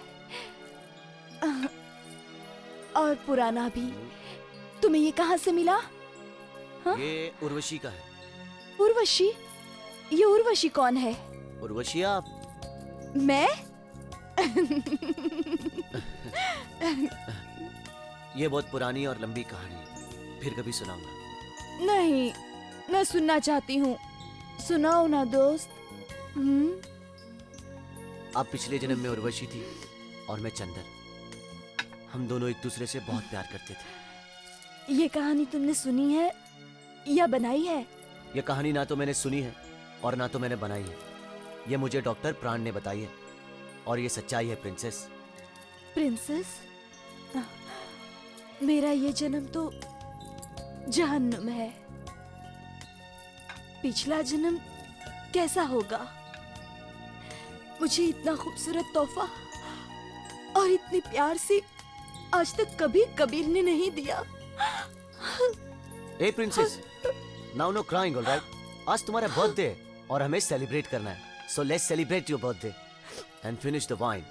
और पुराना भी. तुम्हें ये कहाँ से मिला? हाँ? ये उर्वशी का है. उर्वशी? ये उर्वशी कौन है? उर्वशी आप? मैं? ये बहुत पुरानी और लंबी कहानी है. फिर कभी सुनाऊंगा. नहीं, मैं सुनना चाहती हूँ. सुनाओ ना दोस्त. आप पिछले जन्म में उर्वशी थी और मैं चंदर. हम दोनों एक दूसरे से बहुत प्यार करते थे. ये कहानी तुमने सुनी है या बनाई है? ये कहानी ना तो मैंने सुनी है और ना तो मैंने बनाई है. ये मुझे डॉक्टर प्राण ने बताई है और ये सच्चाई है, प्रिंसेस. प्रिंसेस? मेरा ये जन्म तो जहन्नुम है. पिछला जन्म कैसा होगा? मुझे इतना खूबसूरत तोहफा और इतनी प्यार से आज तक कभी कबीर ने नहीं दिया. ए princess, now no crying, alright? आज तुम्हारा बर्थडे है और हमें सेलिब्रेट करना है. So let's celebrate your birthday and finish the wine.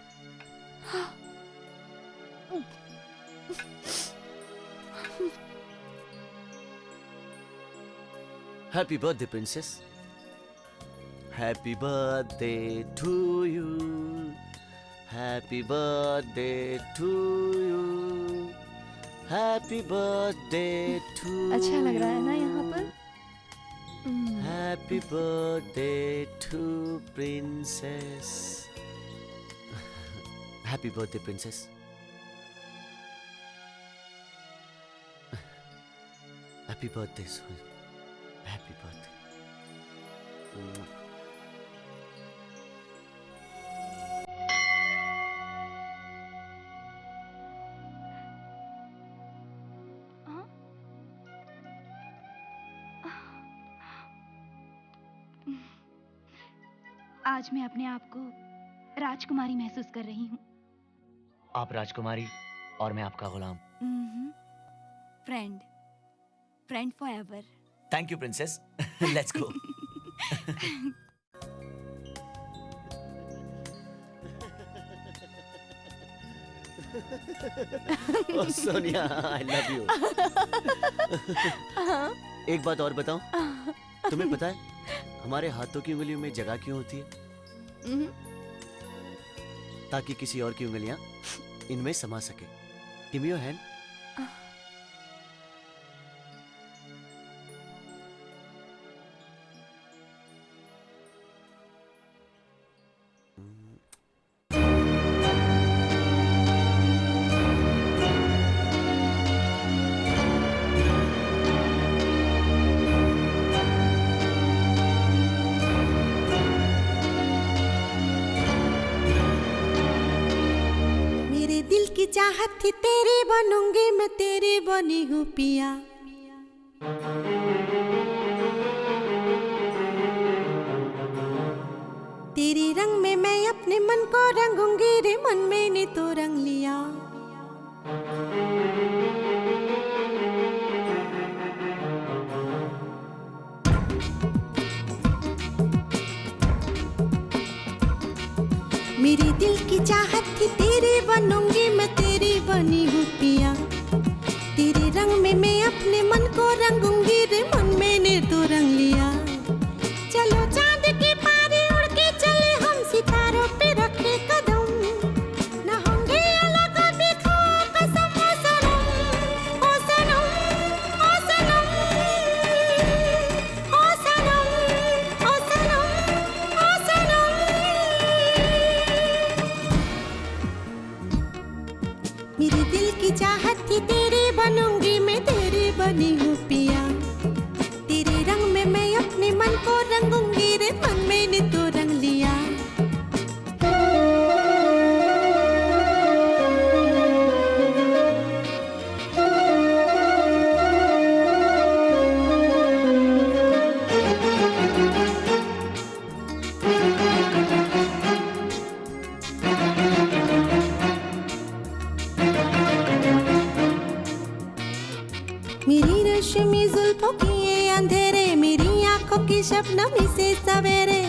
Happy birthday, princess. Happy birthday to you. Happy birthday to you. Happy birthday to you. अच्छा लग रहा है ना यहाँ पर? Happy birthday to princess. Happy birthday, princess. Happy birthday, son. Happy birthday. आज मैं अपने आप को राजकुमारी महसूस कर रही हूँ. आप राजकुमारी और मैं आपका गुलाम. Friend forever. Thank you princess. Let's go. Oh Sonia, I love you. एक बात और बताऊं, तुम्हें पता है हमारे हाथों की उंगलियों में जगह क्यों होती है? ताकि किसी और की उंगलियां इनमें समा सके। Give me your hand. मेरे दिल की चाहत थी तेरी बनूंगी मैं, तेरी बनी हूँ पिया। तेरे रंग में मैं अपने मन को रंगूंगी रे, मन मैंने तो रंग लिया। मेरे दिल की चाहत थी तेरी बनूंगी मैं, तेरी बनी हूँ पिया। तेरे रंग में मैं अपने मन को रंगूंगी रे, मन मैंने तो रंग लिया। चलो चांद के पारे उड़ के चले हम, सितारों पे रखे कदम। न होंगे अलग कभी, खो कसम ओ सनम, ओ सनम, ओ सनम, ओ सनम, ओ सनम, ओ सनम। मेरे दिल की चाहत थी तेरी बनूंगी मैं, तेरी बनी हूँ पिया। तेरे रंग में मैं अपने मन को रंगूंगी रे, मन मैंने तो रंग लिया। मेरी रेशमी जुल्फों की ये अंधेरे, मेरी आंखों की शबनमी से सवेरे।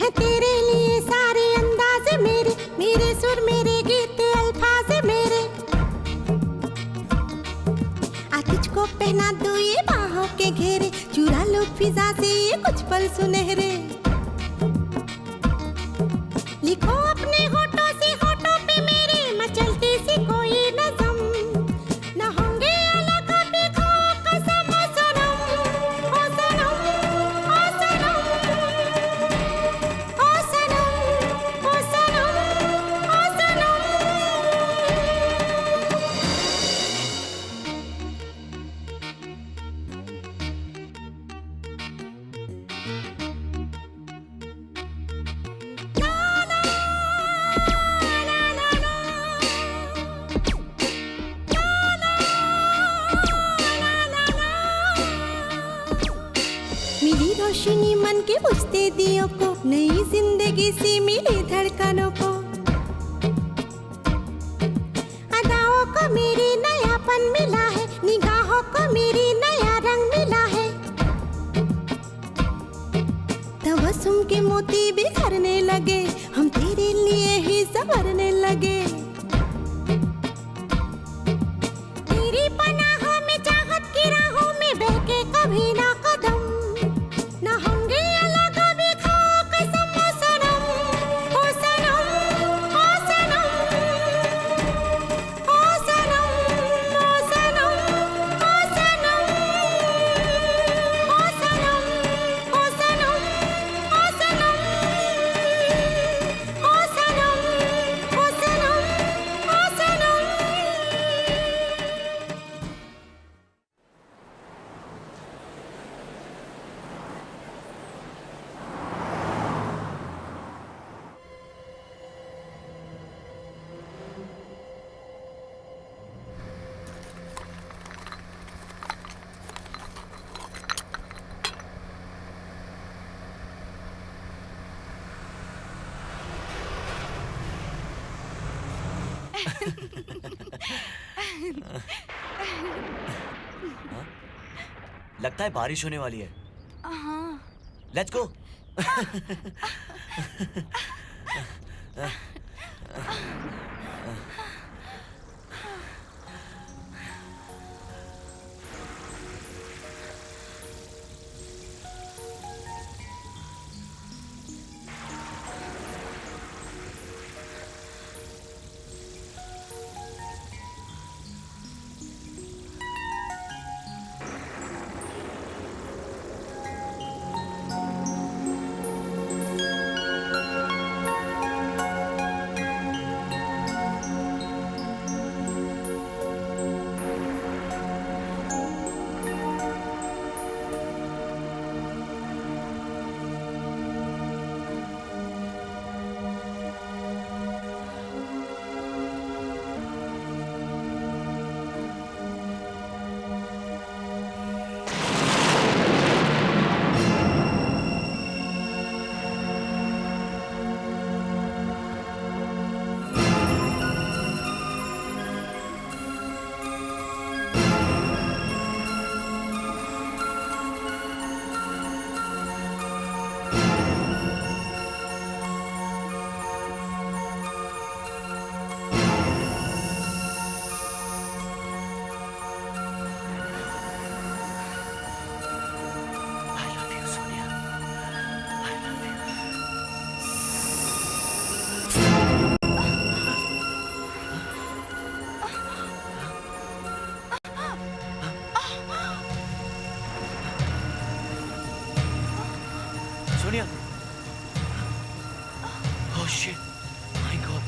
है तेरे लिए सारे अंदाज़ मेरे, मेरे सुर मेरे गीत अल्फाज मेरे। आ तुझको पहना दो ये बाहों के घेरे, चुरा लो फिजा से ये कुछ पल सुनहरे। लिखो अपने होठों से होठों पे मेरे, मचलती सी कोई नज़म। न होंगे अलग कभी, खो कसम ओ सनम, ओ सनम, ओ सनम, ओ सनम, ओ सनम, ओ सनम। मेरी रोशनी मन के बुझते दियों को, नई जिंदगी सी मिली धड़कनों को। अदाओं को मेरी नयापन मिला है, निगाहों को मेरी नया रंग मिला है। तबस्सुम के मोती बिखरने लगे, हम तेरे लिए ही संवरने लगे। तेरी पनाहों में चाहत की राहों में बहके कभी ना कदम। न होंगे अलग कभी, खो कसम ओ सनम, ओ सनम, ओ सनम, ओ सनम, ओ सनम, ओ सनम, ओ सनम, ओ सनम, ओ सनम, ओ सनम, ओ सनम, ओ सनम। हाँ? लगता है बारिश होने वाली है। हाँ। Let's go. Sonia. Oh shit. My God.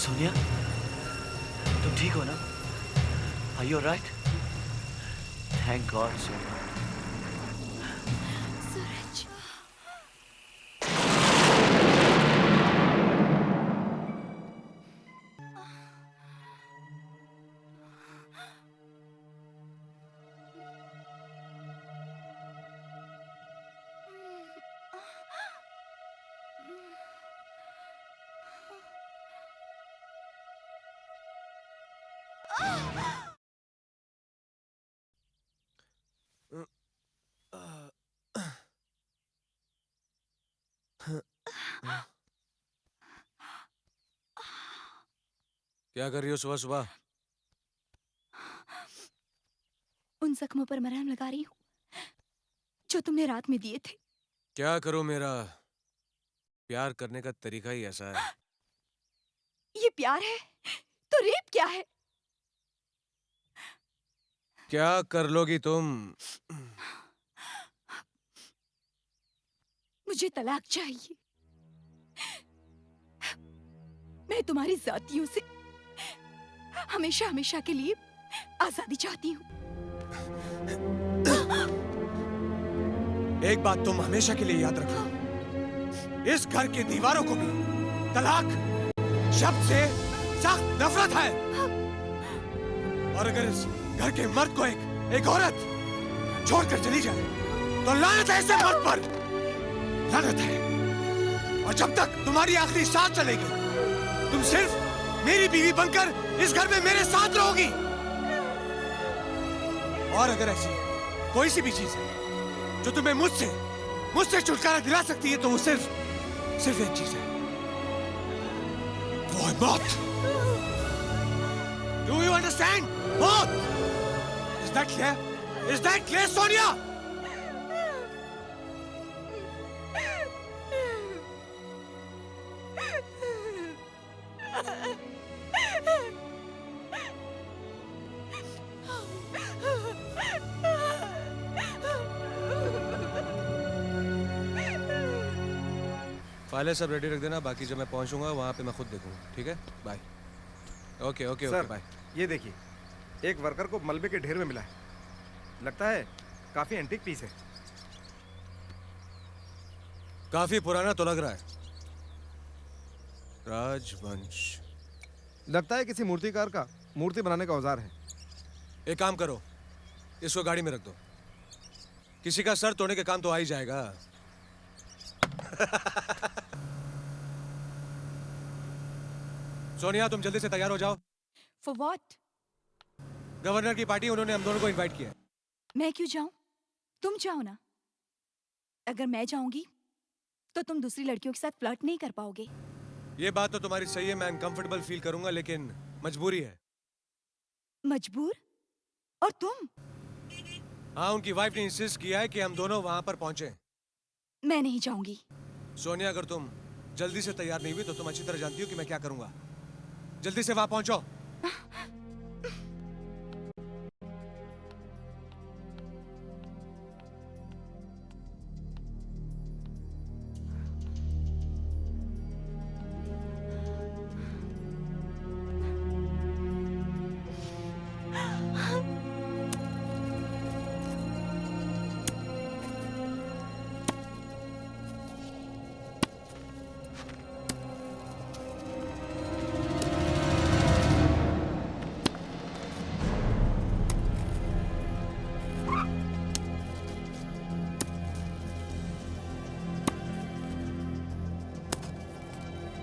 Sonia, तुम ठीक हो ना? Are you alright? Thank God, Sonia. सूरज। क्या कर रही हो सुबह सुबह? उन जख्मों पर मरहम लगा रही हूँ जो तुमने रात में दिए थे। क्या करूं, मेरा प्यार करने का तरीका ही ऐसा है। ये प्यार है तो रेप क्या है? क्या कर लोगी तुम? मुझे तलाक चाहिए। मैं तुम्हारी जातियों से हमेशा हमेशा के लिए आजादी चाहती हूँ। एक बात तुम हमेशा के लिए याद रखो, इस घर की दीवारों को भी तलाक शब्द से सख्त नफरत है। और अगर इस घर के मर्द को एक औरत छोड़कर चली जाए तो लानत है ऐसे मर्द पर, लानत है। और जब तक तुम्हारी आखिरी सांस चलेगी तुम सिर्फ मेरी बीवी बनकर इस घर में मेरे साथ रहोगी। और अगर ऐसी कोई सी भी चीज है जो तुम्हें मुझसे छुटकारा दिला सकती है तो वो सिर्फ एक चीज है, वो है मौत। Do you understand? मौत। Is that clear? Is that clear, Sonia? फाइलें सब रेडी रख देना, बाकी जब मैं पहुंचूंगा वहां पे मैं खुद देखूंगा। ठीक है, bye. Okay okay okay bye. ये देखिए, एक वर्कर को मलबे के ढेर में मिला है, लगता है काफी एंटीक पीस है। काफी पुराना तो लग रहा है। राजवंश लगता है किसी मूर्तिकार का मूर्ति बनाने का औजार है। एक काम करो, इसको गाड़ी में रख दो। किसी का सर तोड़ने के काम तो आ ही जाएगा। सोनिया, तुम जल्दी से तैयार हो जाओ। For what? गवर्नर की पार्टी, उन्होंने हम दोनों को इनवाइट किया है। मैं क्यों जाऊं? तुम जाओ ना। अगर मैं जाऊंगी तो तुम दूसरी लड़कियों के साथ फ्लर्ट नहीं कर पाओगे। ये बात तो तुम्हारी सही है, मैं अनकंफर्टेबल फील करूंगा, लेकिन मजबूरी है। मजबूर? और तुम? हाँ, उनकी वाइफ ने इंसिस्ट किया है कि हम दोनों वहां पर पहुंचे। मैं नहीं जाऊंगी। सोनिया, अगर तुम जल्दी से तैयार नहीं हुई तो तुम अच्छी तरह जानती हो कि मैं क्या करूंगा। जल्दी से वहां पहुंचो।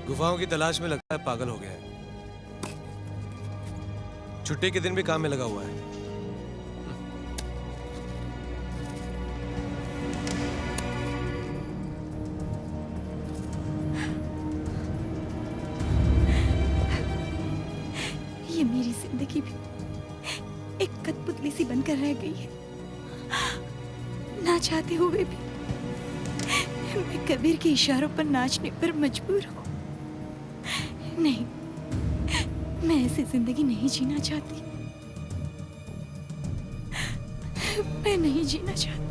गुफाओं की तलाश में लगता है पागल हो गया है। छुट्टी के दिन भी काम में लगा हुआ है। ये मेरी जिंदगी भी एक कठपुतली सी बनकर रह गई है। ना चाहते हुए भी मैं कबीर के इशारों पर नाचने पर मजबूर हूँ। नहीं, मैं ऐसी जिंदगी नहीं जीना चाहती। मैं नहीं जीना चाहती।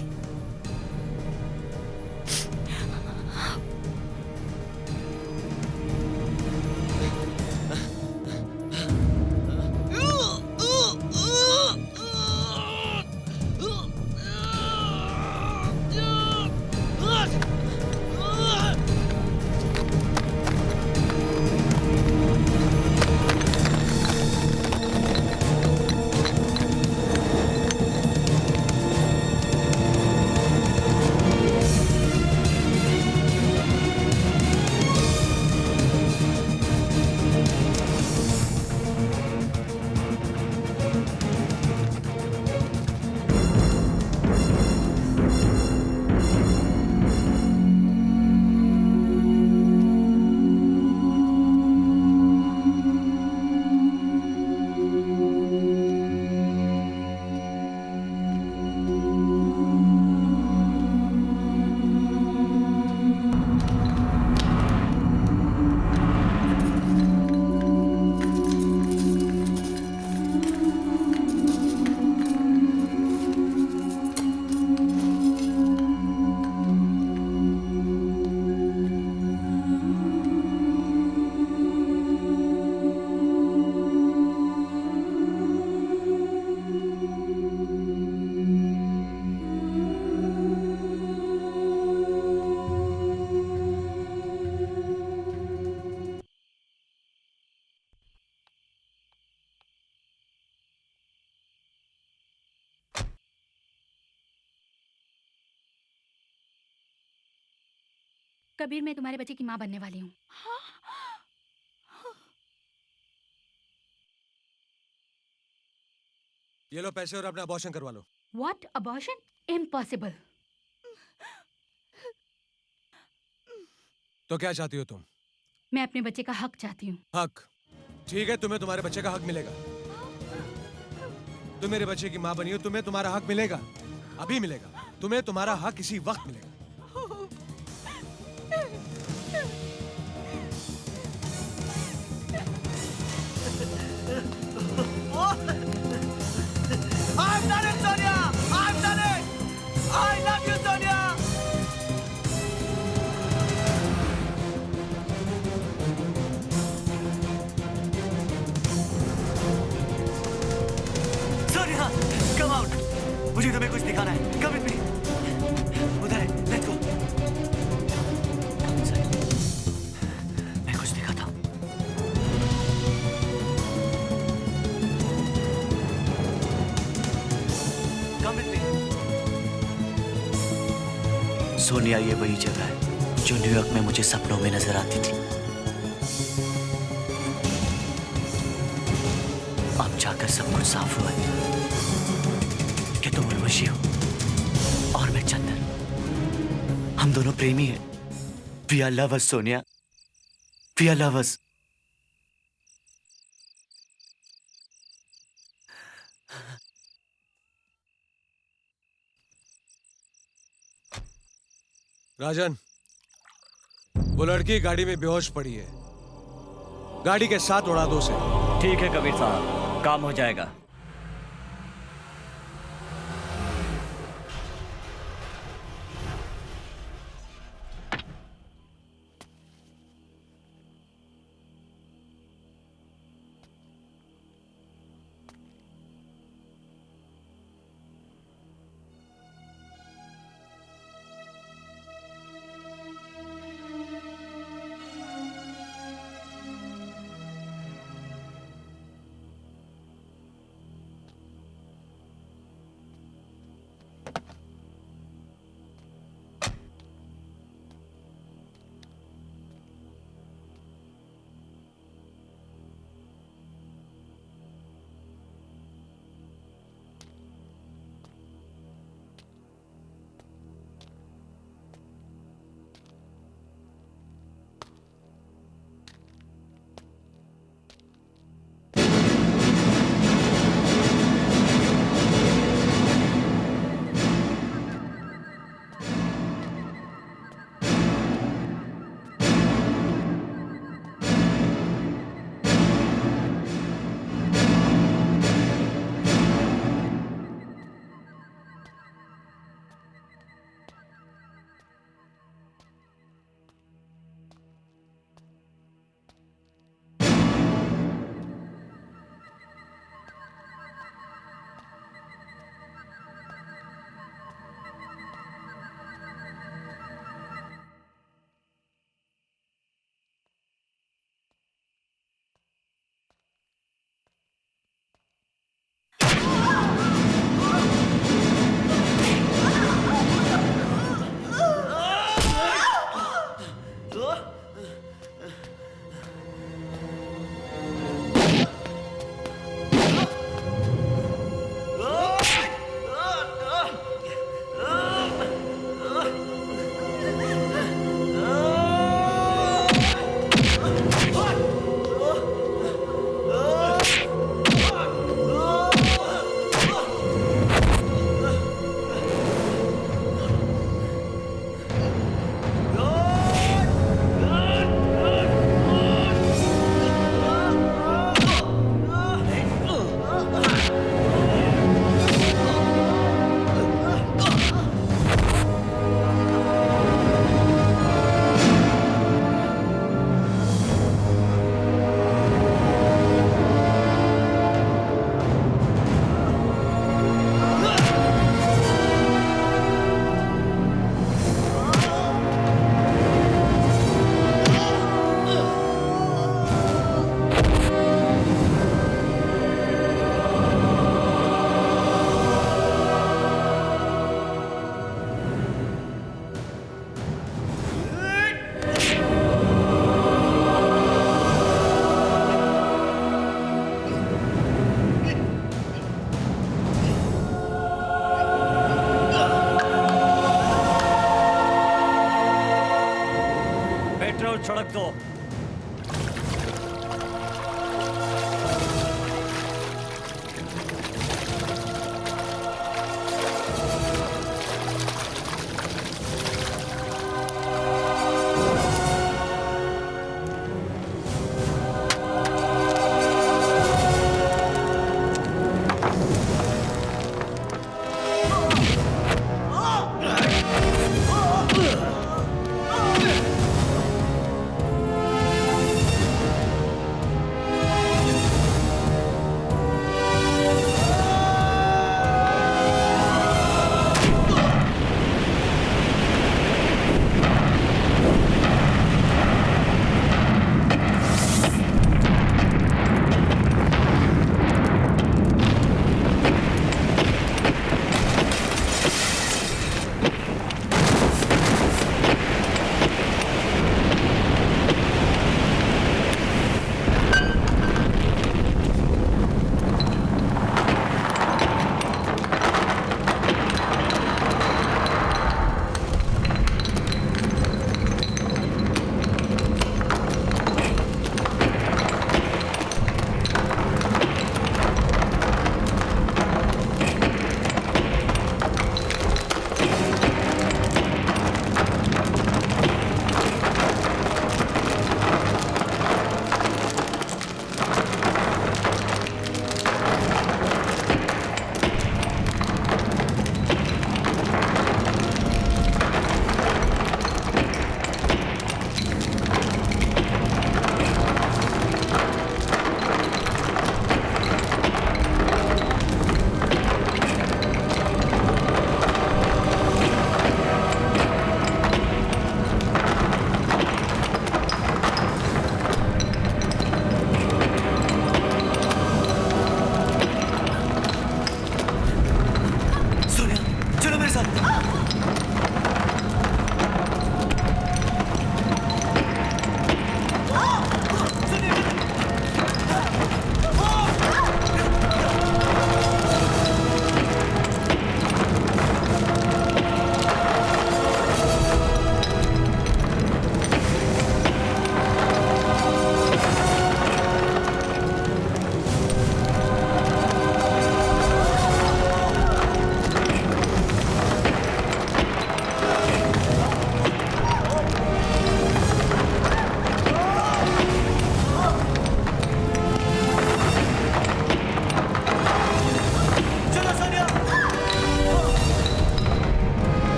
कबीर, मैं तुम्हारे बच्चे की माँ बनने वाली हूँ। ये लो पैसे और अपना अबॉर्शन करवा लो। What? Abortion? Impossible. तो क्या चाहती हो तुम? मैं अपने बच्चे का हक चाहती हूँ। हक? ठीक है, तुम्हें तुम्हारे बच्चे का हक मिलेगा। तुम मेरे बच्चे की माँ बनी हो, तुम्हें तुम्हारा हक मिलेगा। अभी मिलेगा। तुम्हें तुम्हारा हक इसी वक्त मिलेगा। I've done it, Sonia! I've done it! I love you, Sonia! Sonia, come out! मुझे तुम्हें कुछ दिखाना है। Come with me. उधर है, let's go. मैं कुछ दिखाता हूँ। Come with me. सोनिया, ये वही जगह है जो न्यूयॉर्क में मुझे सपनों में नजर आती थी। अब जाकर सब कुछ साफ हुआ है कि तुम उर्वशी हो और मैं चंदन। हम दोनों प्रेमी हैं। We are lovers, Sonia. We are lovers। राजन, वो लड़की गाड़ी में बेहोश पड़ी है। गाड़ी के साथ उड़ा दो उसे। ठीक है कबीर साहब, काम हो जाएगा।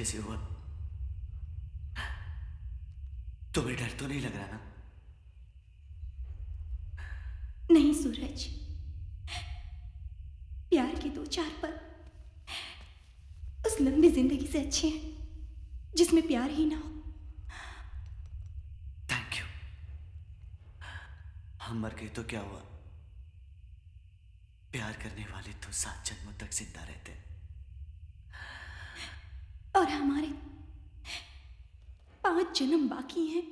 कैसे हुआ? तुम्हें डर तो नहीं लग रहा ना? नहीं सूरज, प्यार के 2-4 पल उस लंबी जिंदगी से अच्छे हैं जिसमें प्यार ही ना हो। Thank you. हम मर गए तो क्या हुआ? प्यार करने वाले तो 7 जन्मों तक जिंदा रहते हैं। और हमारे 5 जन्म बाकी हैं।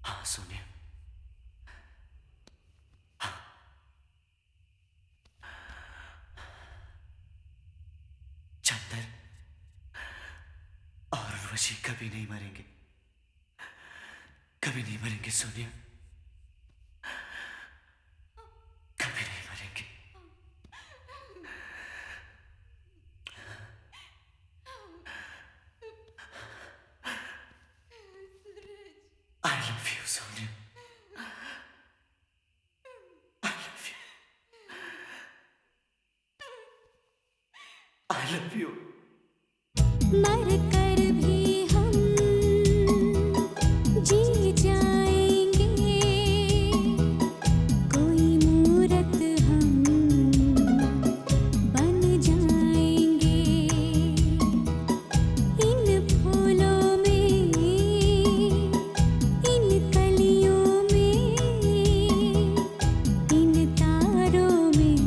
हाँ सोनिया, चंदर और उर्वशी कभी नहीं मरेंगे, कभी नहीं मरेंगे सोनिया, कभी नहीं मरेंगे। I love you, Sonia. I love you. I love you. मर कर भी हम जी जाएंगे, कोई मूरत हम बन जाएंगे, इन फूलों में, इन कलियों में, इन तारों में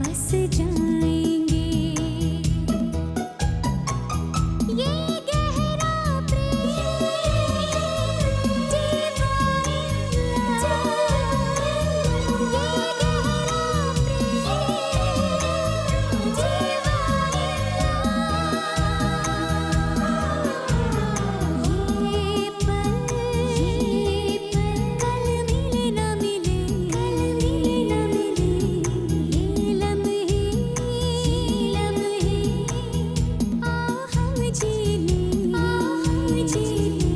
बस जाएंगे। ये गहरा प्रेम दीवाना, ये गहरा प्रेम दीवाना। ये पल कल मिले न मिले, कल मिले न मिले, ये लम्हे आओ हम जी लें, आओ हम जी लें।